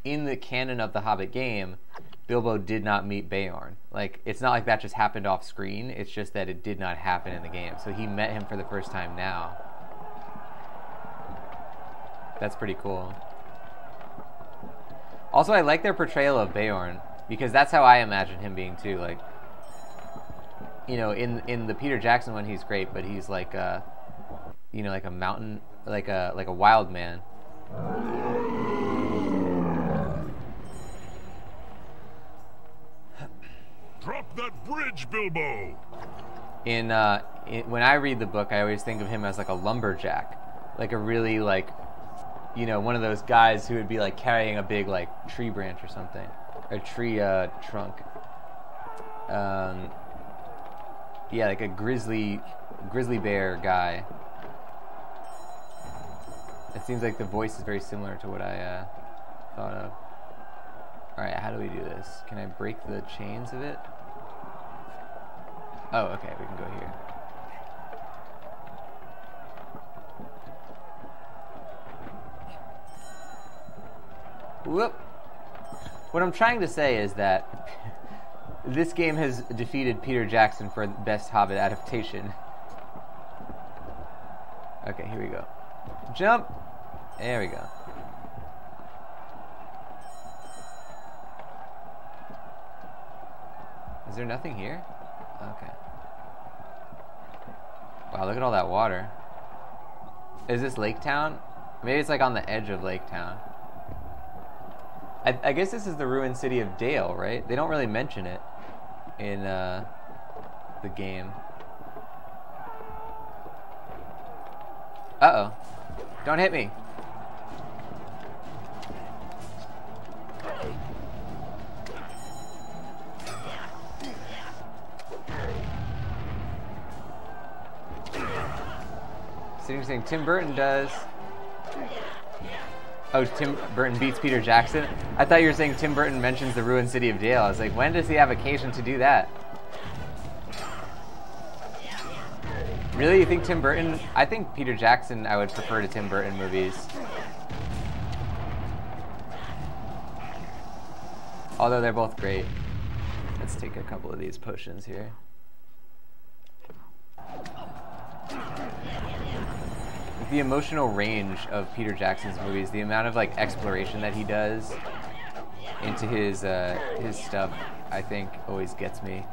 in the canon of the Hobbit game, Bilbo did not meet Beorn. Like, it's not like that just happened off screen, it's just that it did not happen in the game. So he met him for the first time now. That's pretty cool. Also, I like their portrayal of Beorn, because that's how I imagine him being too. Like, you know, in the Peter Jackson one, he's great, but he's like a, you know, like a mountain, like a wild man. Drop that bridge, Bilbo! When I read the book, I always think of him as like a lumberjack, like a really like, you know, one of those guys who would be like carrying a big like tree branch or something, or tree trunk. Yeah, like a grizzly bear guy. It seems like the voice is very similar to what I thought of. Alright, how do we do this? Can I break the chains of it? Oh, okay, we can go here. Whoop! What I'm trying to say is that this game has defeated Peter Jackson for best Hobbit adaptation. Okay, here we go. Jump! There we go. Is there nothing here? Okay. Wow, look at all that water. Is this Lake Town? Maybe it's like on the edge of Lake Town. I guess this is the ruined city of Dale, right? They don't really mention it in the game. Uh-oh. Don't hit me. Sitting saying Tim Burton does. Oh, Tim Burton beats Peter Jackson? I thought you were saying Tim Burton mentions the ruined city of Dale. I was like, when does he have occasion to do that? Really? You think Tim Burton? I think Peter Jackson I would prefer to Tim Burton movies. Although they're both great. Let's take a couple of these potions here. The emotional range of Peter Jackson's movies, the amount of like exploration that he does into his stuff, I think always gets me.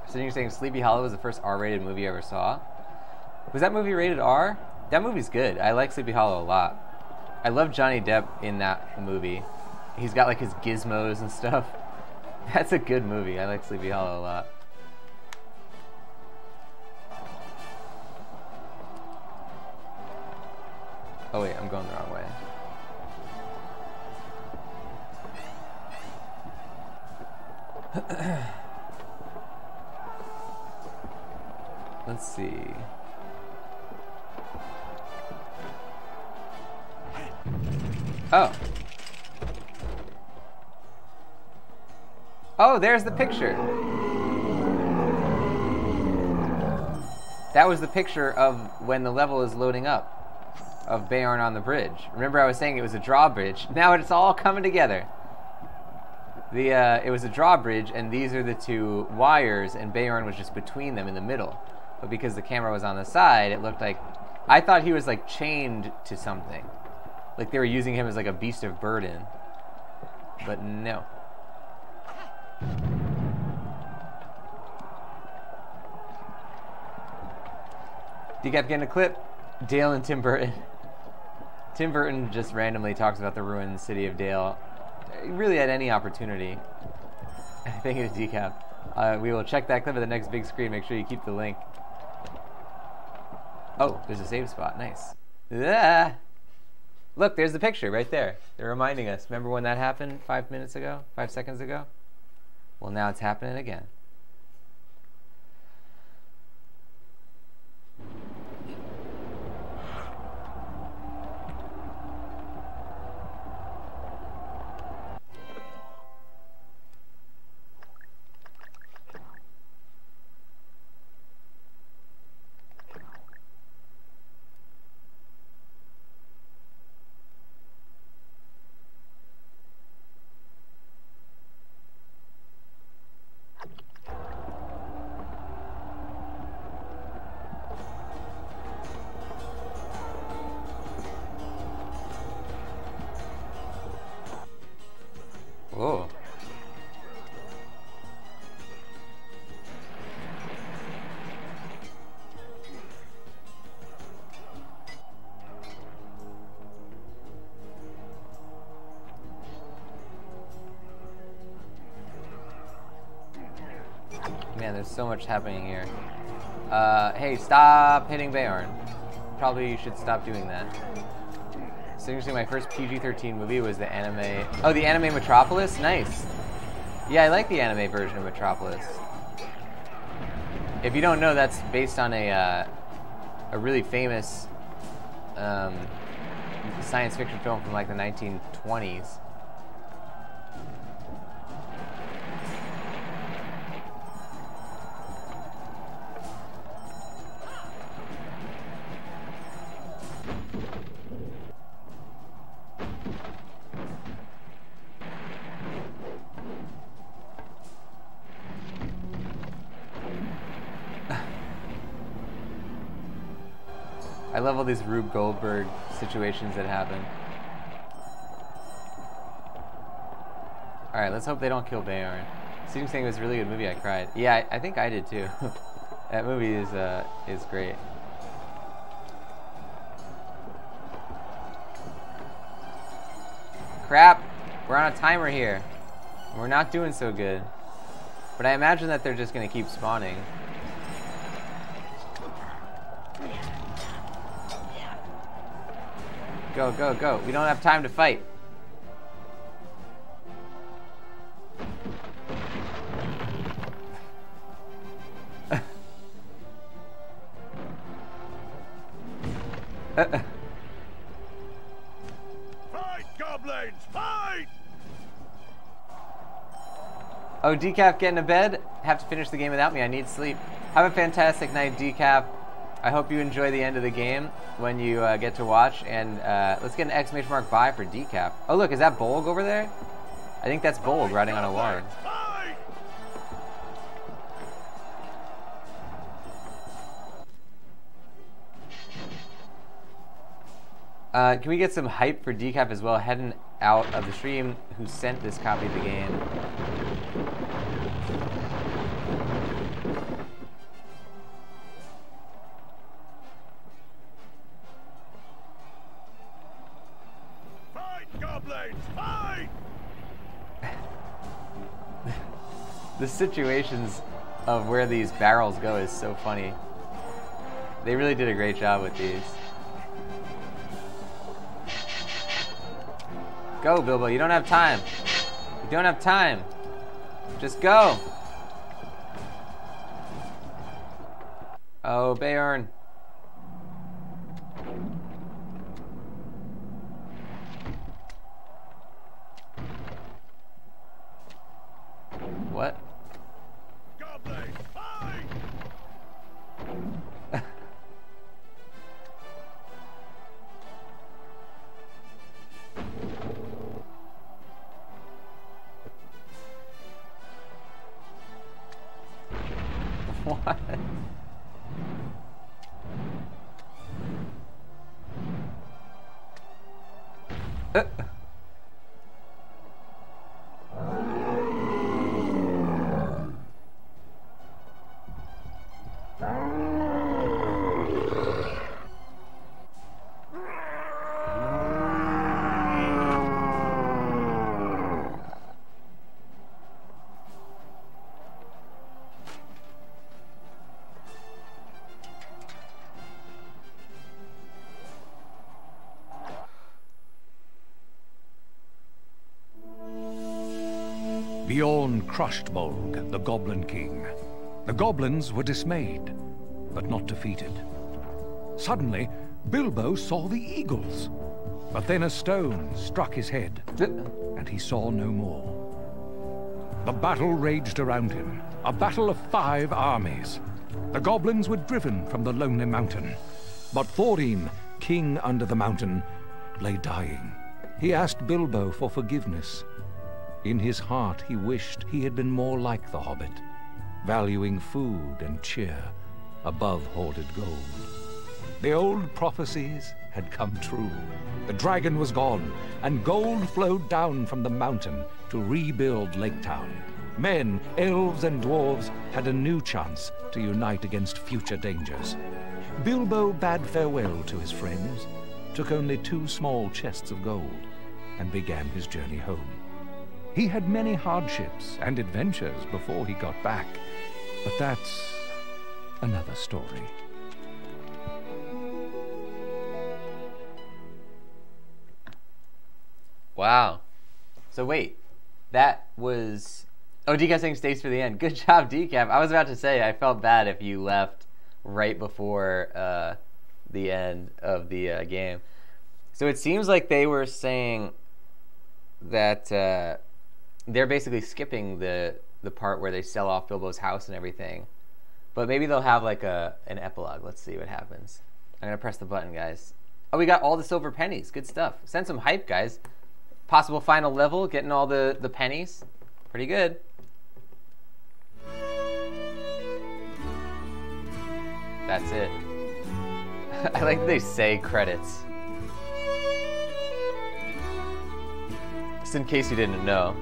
So you're saying Sleepy Hollow was the first R-rated movie I ever saw? Was that movie rated R? That movie's good. I like Sleepy Hollow a lot. I love Johnny Depp in that movie. He's got like his gizmos and stuff. That's a good movie. I like Sleepy Hollow a lot. Oh wait, I'm going the wrong way. Let's see. Oh. Oh, there's the picture. That was the picture of when the level is loading up of Beorn on the bridge. Remember I was saying it was a drawbridge. Now it's all coming together. It was a drawbridge, and these are the two wires, and Beorn was just between them in the middle. But because the camera was on the side, it looked like I thought he was like chained to something. Like they were using him as like a beast of burden. But no. Decaf getting a clip. Dale and Tim Burton. Tim Burton just randomly talks about the ruined city of Dale. Really at any opportunity. Thank you to Decaf. We will check that clip at the next big screen. Make sure you keep the link. Oh, there's a save spot. Nice. Ah. Look, there's the picture right there. They're reminding us. Remember when that happened 5 minutes ago? 5 seconds ago? Well, now it's happening again. Whoa. Man, there's so much happening here. Hey, stop hitting Beorn. Probably should stop doing that. Seriously, my first PG-13 movie was the anime... Oh, the anime Metropolis? Nice. Yeah, I like the anime version of Metropolis. If you don't know, that's based on a really famous science fiction film from like the 1920s. I love all these Rube Goldberg situations that happen. Alright, let's hope they don't kill Beorn. Stephen saying it was a really good movie, I cried. Yeah, I think I did too. That movie is great. Crap! We're on a timer here. We're not doing so good. But I imagine that they're just gonna keep spawning. Go, go, go. We don't have time to fight. Fight, goblins! Fight! Oh, Decaf getting to bed? Have to finish the game without me. I need sleep. Have a fantastic night, Decaf. I hope you enjoy the end of the game when you get to watch. And let's get an exclamation mark bye for Decaf. Oh, look, is that Bolg over there? I think that's Bolg riding on a warg. Can we get some hype for Decaf as well, heading out of the stream, who sent this copy of the game? The situations of where these barrels go is so funny. They really did a great job with these. Go, Bilbo. You don't have time. You don't have time. Just go. Oh, Beorn. What? What? Bjorn crushed Bolg, the Goblin King. The goblins were dismayed, but not defeated. Suddenly, Bilbo saw the eagles. But then a stone struck his head, and he saw no more. The battle raged around him, a battle of 5 armies. The goblins were driven from the lonely mountain. But Thorin, king under the mountain, lay dying. He asked Bilbo for forgiveness. In his heart, he wished he had been more like the Hobbit, valuing food and cheer above hoarded gold. The old prophecies had come true. The dragon was gone, and gold flowed down from the mountain to rebuild Lake Town. Men, elves, and dwarves had a new chance to unite against future dangers. Bilbo bade farewell to his friends, took only 2 small chests of gold, and began his journey home. He had many hardships and adventures before he got back, but that's another story. Wow. So wait, that was... Oh, Decaf saying stays for the end. Good job, Decaf. I was about to say, I felt bad if you left right before the end of the game. So it seems like they were saying that they're basically skipping the part where they sell off Bilbo's house and everything. But maybe they'll have like an epilogue. Let's see what happens. I'm going to press the button, guys. Oh, we got all the silver pennies. Good stuff. Send some hype, guys. Possible final level, getting all the pennies. Pretty good. That's it. I like that they say credits. Just in case you didn't know.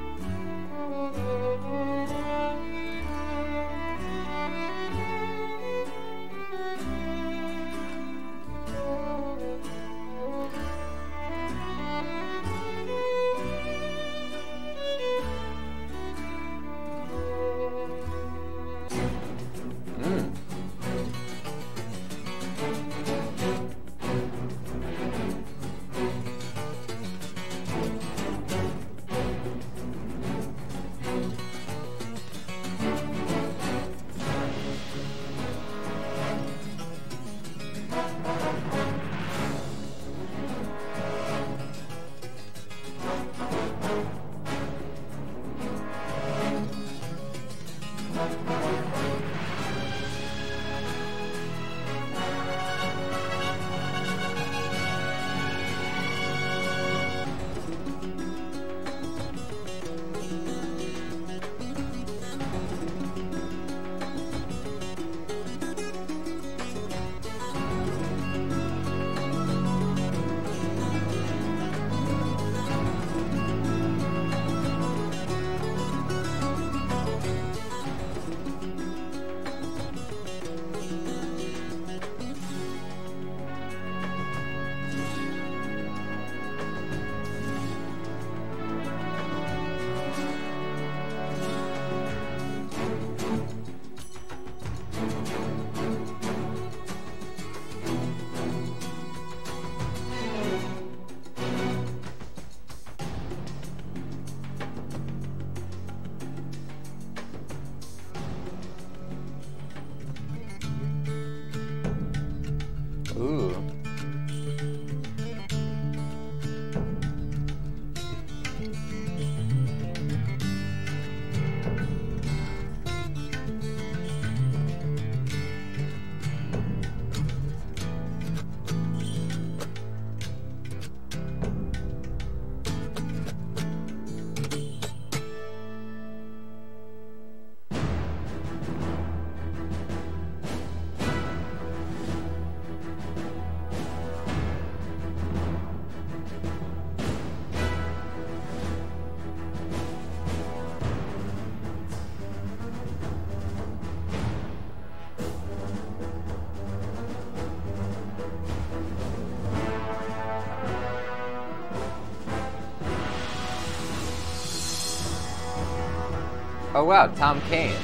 Oh wow, Tom Kane.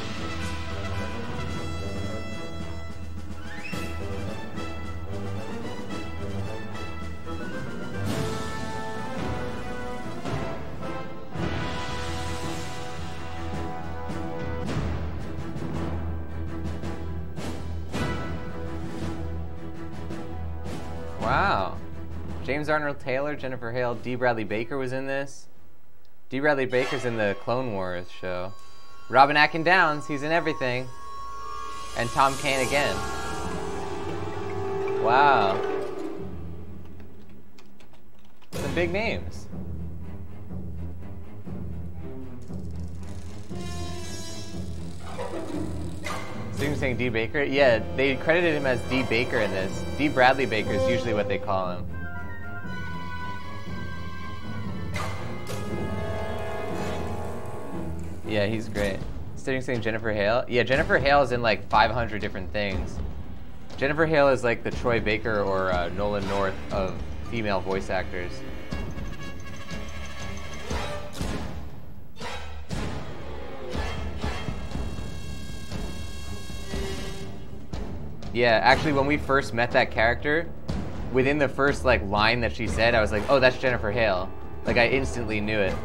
Wow. James Arnold Taylor, Jennifer Hale, D. Bradley Baker was in this. D. Bradley Baker's in the Clone Wars show. Robin Atkin Downs, he's in everything. And Tom Kane again. Wow. Some big names. So you're saying D. Baker? Yeah, they credited him as D. Baker in this. D. Bradley Baker is usually what they call him. Yeah, he's great. You're saying Jennifer Hale? Yeah, Jennifer Hale is in like 500 different things. Jennifer Hale is like the Troy Baker or Nolan North of female voice actors. Yeah, actually when we first met that character, within the first like line that she said, I was like, oh, that's Jennifer Hale. Like I instantly knew it.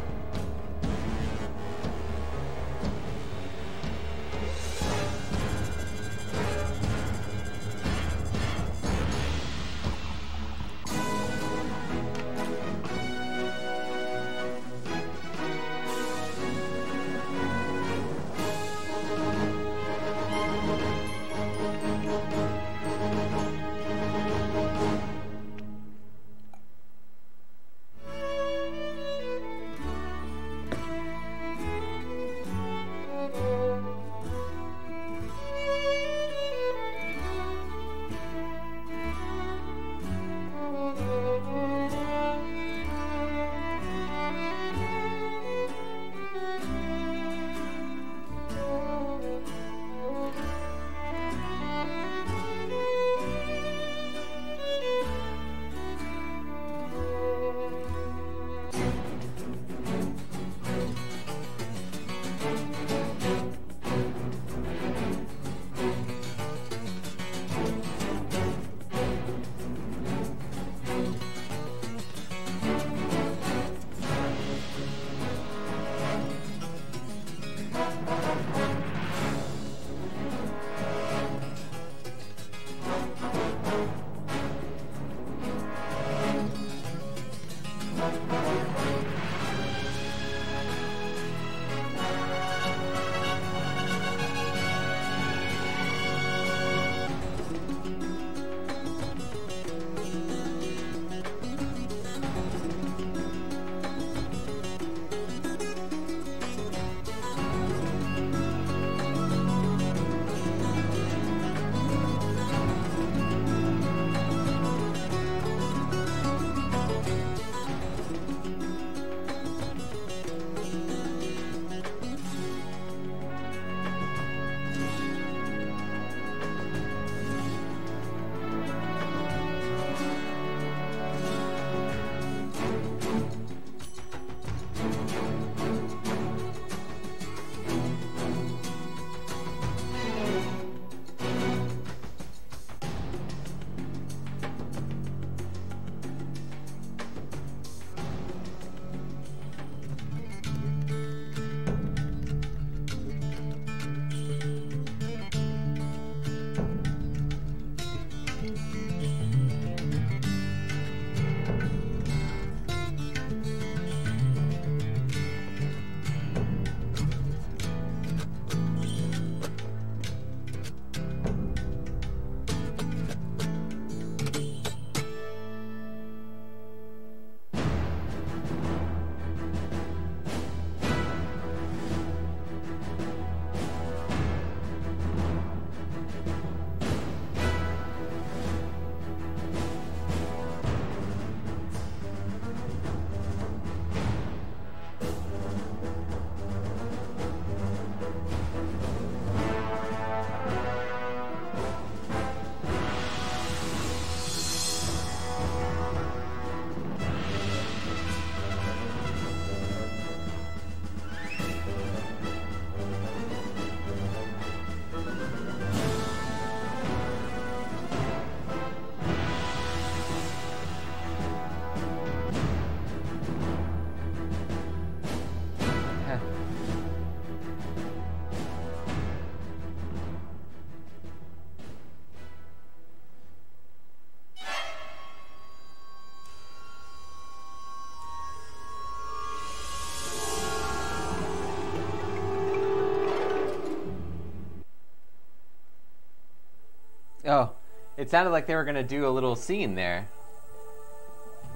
Oh, it sounded like they were going to do a little scene there.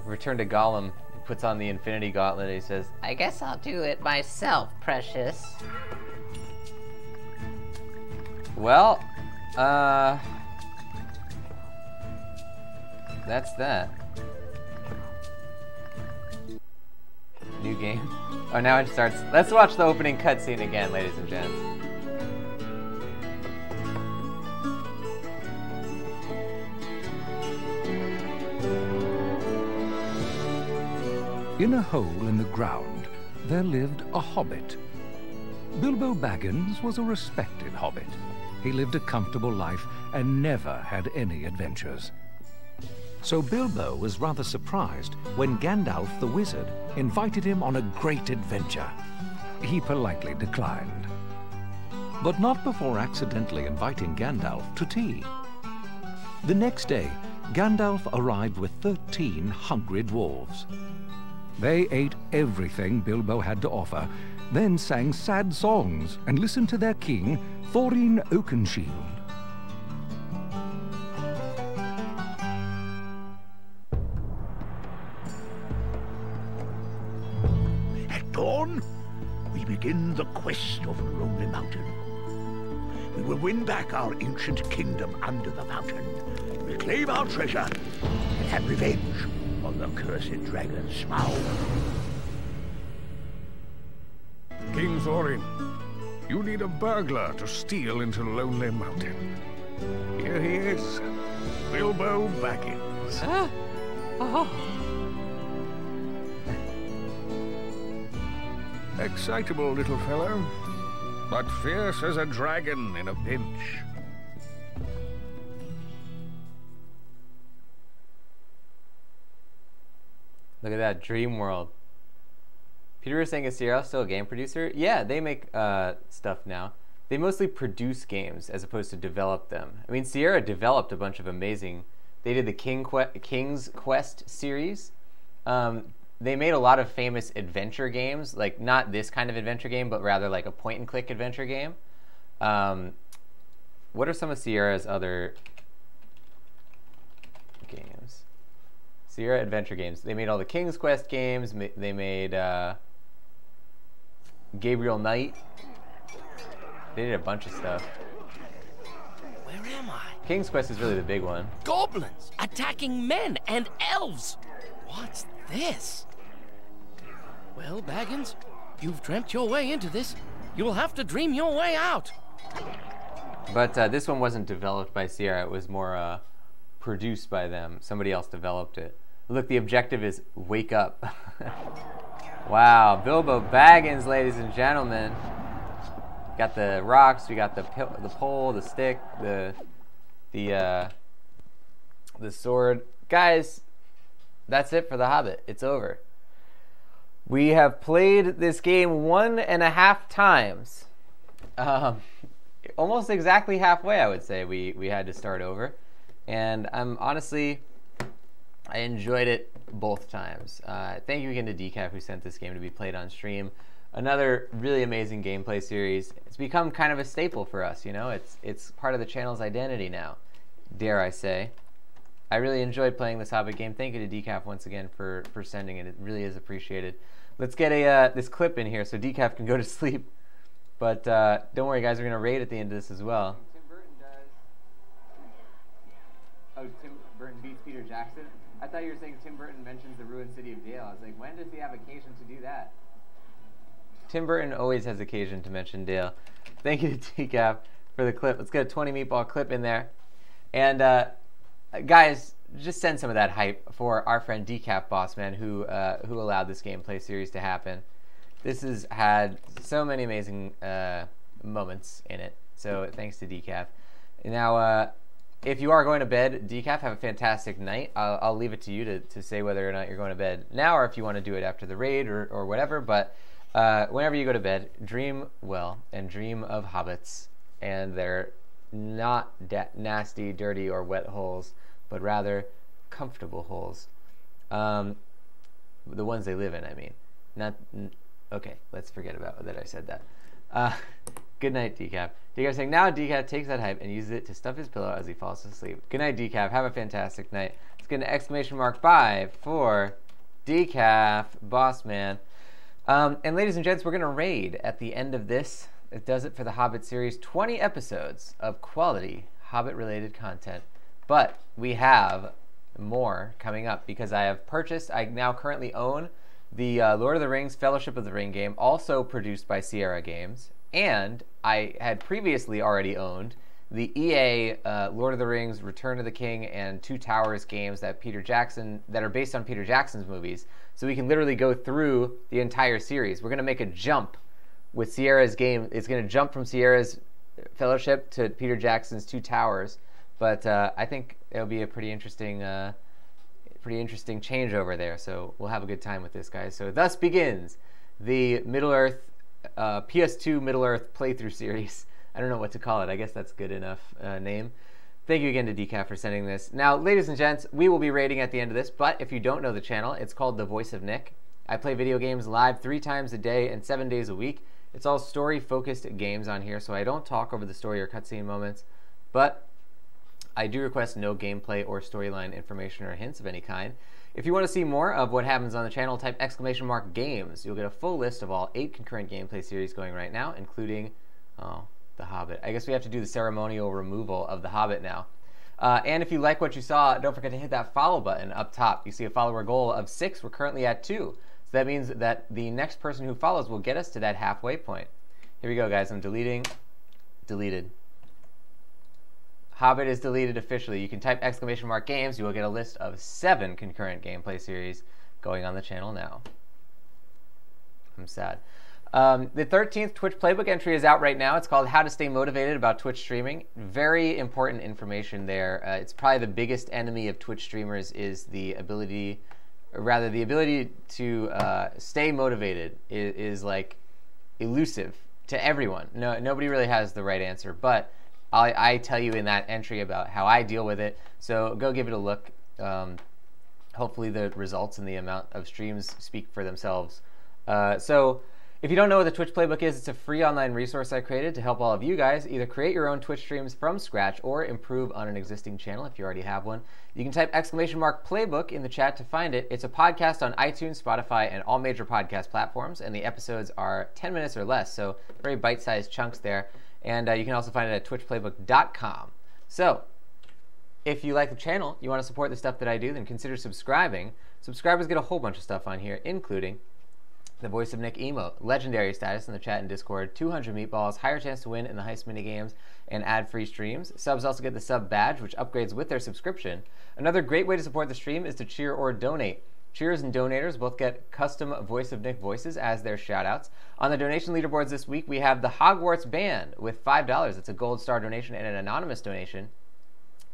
Return to Gollum. He puts on the Infinity Gauntlet and he says, I guess I'll do it myself, precious. Well, that's that. New game. Oh, now it starts. Let's watch the opening cutscene again, ladies and gents. In a hole in the ground, there lived a hobbit. Bilbo Baggins was a respected hobbit. He lived a comfortable life and never had any adventures. So Bilbo was rather surprised when Gandalf the wizard invited him on a great adventure. He politely declined. But not before accidentally inviting Gandalf to tea. The next day, Gandalf arrived with 13 hungry dwarves. They ate everything Bilbo had to offer, then sang sad songs and listened to their king, Thorin Oakenshield. At dawn, we begin the quest of Lonely Mountain. We will win back our ancient kingdom under the mountain, reclaim our treasure, and have revenge on the cursed dragon Smaug. King Thorin, you need a burglar to steal into Lonely Mountain. Here he is, Bilbo Baggins. Excitable little fellow, but fierce as a dragon in a pinch. Look at that, Dream World. Peter was saying, is Sierra still a game producer? Yeah, they make stuff now. They mostly produce games as opposed to develop them. I mean, Sierra developed a bunch of amazing... They did the King's Quest series. They made a lot of famous adventure games, like not this kind of adventure game, but rather like a point-and-click adventure game. What are some of Sierra's other games? Sierra adventure games. They made all the King's Quest games. They made Gabriel Knight. They did a bunch of stuff. Where am I? King's Quest is really the big one. Goblins attacking men and elves. What's this? Well, Baggins, you've dreamt your way into this. You'll have to dream your way out. But this one wasn't developed by Sierra. It was more produced by them. Somebody else developed it. Look, the objective is wake up. Wow, Bilbo Baggins, ladies and gentlemen. Got the rocks. We got the pole, the stick, the sword. Guys, that's it for The Hobbit. It's over. We have played this game 1.5 times. Almost exactly halfway, I would say. We had to start over. And honestly, I enjoyed it both times. Thank you again to Decaf who sent this game to be played on stream. Another really amazing gameplay series. It's become kind of a staple for us, you know? It's part of the channel's identity now, dare I say. I really enjoyed playing this Hobbit game. Thank you to Decaf once again for sending it. It really is appreciated. Let's get this clip in here so Decaf can go to sleep. But don't worry, guys. We're going to raid at the end of this as well. Tim Burton does. Oh, Tim Burton beats Peter Jackson? I thought you were saying Tim Burton mentions the ruined city of Dale. I was like, when does he have occasion to do that? Tim Burton always has occasion to mention Dale. Thank you to Decaf for the clip. Let's get a 20 meatball clip in there. And guys, just send some of that hype for our friend Decaf Bossman who allowed this gameplay series to happen. This has had so many amazing moments in it. So thanks to Decaf. Now, if you are going to bed, Decaf, have a fantastic night. I'll leave it to you to say whether or not you're going to bed now or if you want to do it after the raid or whatever. But whenever you go to bed, dream well and dream of hobbits and their not nasty, dirty, or wet holes, but rather comfortable holes. The ones they live in, I mean. Not... Okay, let's forget about that I said that. Good night, Decaf. Decaf saying, now Decaf takes that hype and uses it to stuff his pillow as he falls asleep. Good night, Decaf. Have a fantastic night. Let's get an exclamation mark 5 for Decaf, boss man. And ladies and gents, we're going to raid at the end of this. It does it for the Hobbit series. 20 episodes of quality Hobbit-related content. But we have more coming up because I now currently own the Lord of the Rings Fellowship of the Ring game, also produced by Sierra Games. And I had previously already owned the EA Lord of the Rings Return of the King and Two Towers games that are based on Peter Jackson's movies. So we can literally go through the entire series. We're going to make a jump with Sierra's game. It's going to jump from Sierra's Fellowship to Peter Jackson's Two Towers. But I think it'll be a pretty interesting changeover there. So we'll have a good time with this, guys. So thus begins the Middle-earth PS2 Middle-earth playthrough series. I don't know what to call it. I guess that's good enough name. Thank you again to Decaf for sending this. Now, ladies and gents, we will be rating at the end of this, but if you don't know the channel, it's called The Voice of Nick. I play video games live 3 times a day and 7 days a week. It's all story-focused games on here, so I don't talk over the story or cutscene moments, but I do request no gameplay or storyline information or hints of any kind. If you want to see more of what happens on the channel, type !games. You'll get a full list of all 8 concurrent gameplay series going right now, including The Hobbit. I guess we have to do the ceremonial removal of The Hobbit now. And if you like what you saw, don't forget to hit that follow button up top. You see a follower goal of 6. We're currently at 2. So that means that the next person who follows will get us to that halfway point. Here we go, guys. I'm deleting. Deleted. Hobbit is deleted officially. You can type !games. You will get a list of 7 concurrent gameplay series going on the channel now. I'm sad. The 13th Twitch Playbook entry is out right now. It's called How to Stay Motivated About Twitch Streaming. Very important information there. It's probably the biggest enemy of Twitch streamers is the ability to stay motivated is like elusive to everyone. Nobody really has the right answer, but I tell you in that entry about how I deal with it. So go give it a look. Hopefully the results and the amount of streams speak for themselves. So if you don't know what the Twitch Playbook is, it's a free online resource I created to help all of you guys either create your own Twitch streams from scratch or improve on an existing channel if you already have one. You can type !playbook in the chat to find it. It's a podcast on iTunes, Spotify, and all major podcast platforms, and the episodes are 10 minutes or less, so very bite-sized chunks there. And you can also find it at twitchplaybook.com. So if you like the channel, you want to support the stuff that I do, then consider subscribing. Subscribers get a whole bunch of stuff on here, including the Voice of Nick emote, legendary status in the chat and Discord, 200 meatballs, higher chance to win in the heist minigames, and ad-free streams. Subs also get the sub badge, which upgrades with their subscription. Another great way to support the stream is to cheer or donate. Cheers and donators both get custom Voice of Nick voices as their shoutouts. On the donation leaderboards this week, we have the Hogwarts Band with $5. It's a gold star donation and an anonymous donation.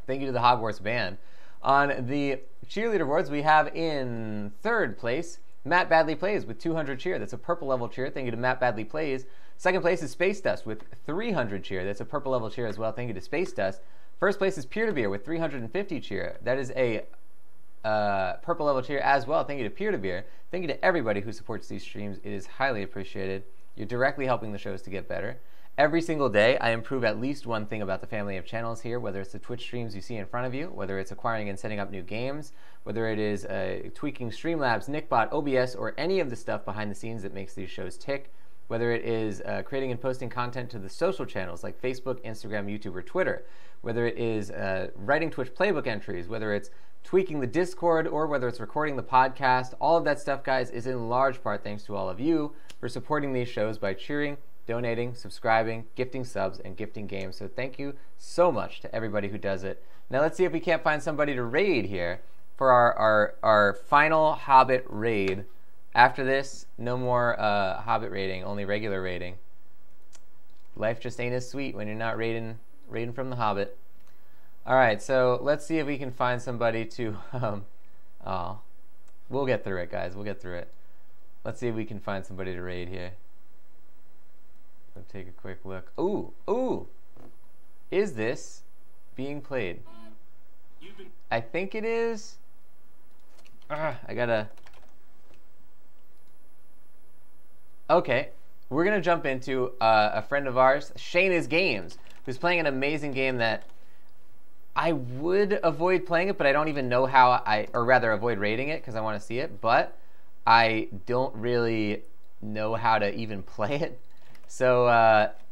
Thank you to the Hogwarts Band. On the cheer leaderboards, we have in 3rd place Matt Badley Plays with 200 cheer. That's a purple level cheer. Thank you to Matt Badley Plays. 2nd place is Space Dust with 300 cheer. That's a purple level cheer as well. Thank you to Space Dust. 1st place is Peer to Beer with 350 cheer. That is a purple level cheer as well. Thank you to Peer to Beer. Thank you to everybody who supports these streams. It is highly appreciated. You're directly helping the shows to get better. Every single day, I improve at least one thing about the family of channels here, whether it's the Twitch streams you see in front of you, whether it's acquiring and setting up new games, whether it is tweaking Streamlabs, Nickbot, OBS, or any of the stuff behind the scenes that makes these shows tick, whether it is creating and posting content to the social channels like Facebook, Instagram, YouTube, or Twitter, whether it is writing Twitch Playbook entries, whether it's tweaking the Discord, or whether it's recording the podcast. All of that stuff, guys, is in large part thanks to all of you for supporting these shows by cheering, donating, subscribing, gifting subs, and gifting games. So thank you so much to everybody who does it. Now let's see if we can't find somebody to raid here for our final Hobbit raid. After this, no more Hobbit raiding, only regular raiding. Life just ain't as sweet when you're not raiding from the Hobbit. All right, so let's see if we can find somebody to, we'll get through it, guys. We'll get through it. Let's see if we can find somebody to raid here. Let's take a quick look. Ooh. Is this being played? I think it is. I gotta. Okay. we're going to jump into a friend of ours, Shayna's Games, who's playing an amazing game that I would avoid playing it, but I don't even know how or rather avoid rating it because I want to see it, but I don't really know how to even play it. So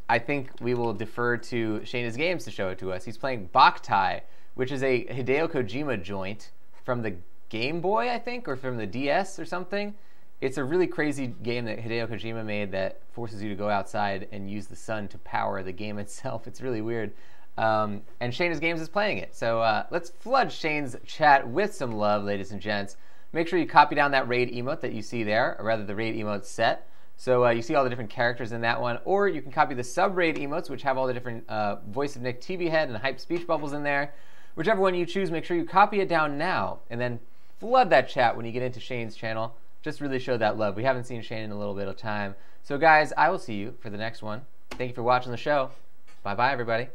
I think we will defer to Shayna's Games to show it to us. He's playing Boktai, which is a Hideo Kojima joint from the Game Boy, I think, or from the DS or something. It's a really crazy game that Hideo Kojima made that forces you to go outside and use the sun to power the game itself. It's really weird. And Shayna's Games is playing it. So let's flood Shane's chat with some love, ladies and gents. Make sure you copy down that raid emote that you see there, or rather the raid emote set. So you see all the different characters in that one, or you can copy the sub-raid emotes, which have all the different Voice of Nick TV head and hype speech bubbles in there. Whichever one you choose, make sure you copy it down now, and then flood that chat when you get into Shane's channel. Just really show that love. We haven't seen Shane in a little bit of time. So guys, I will see you for the next one. Thank you for watching the show. Bye-bye, everybody.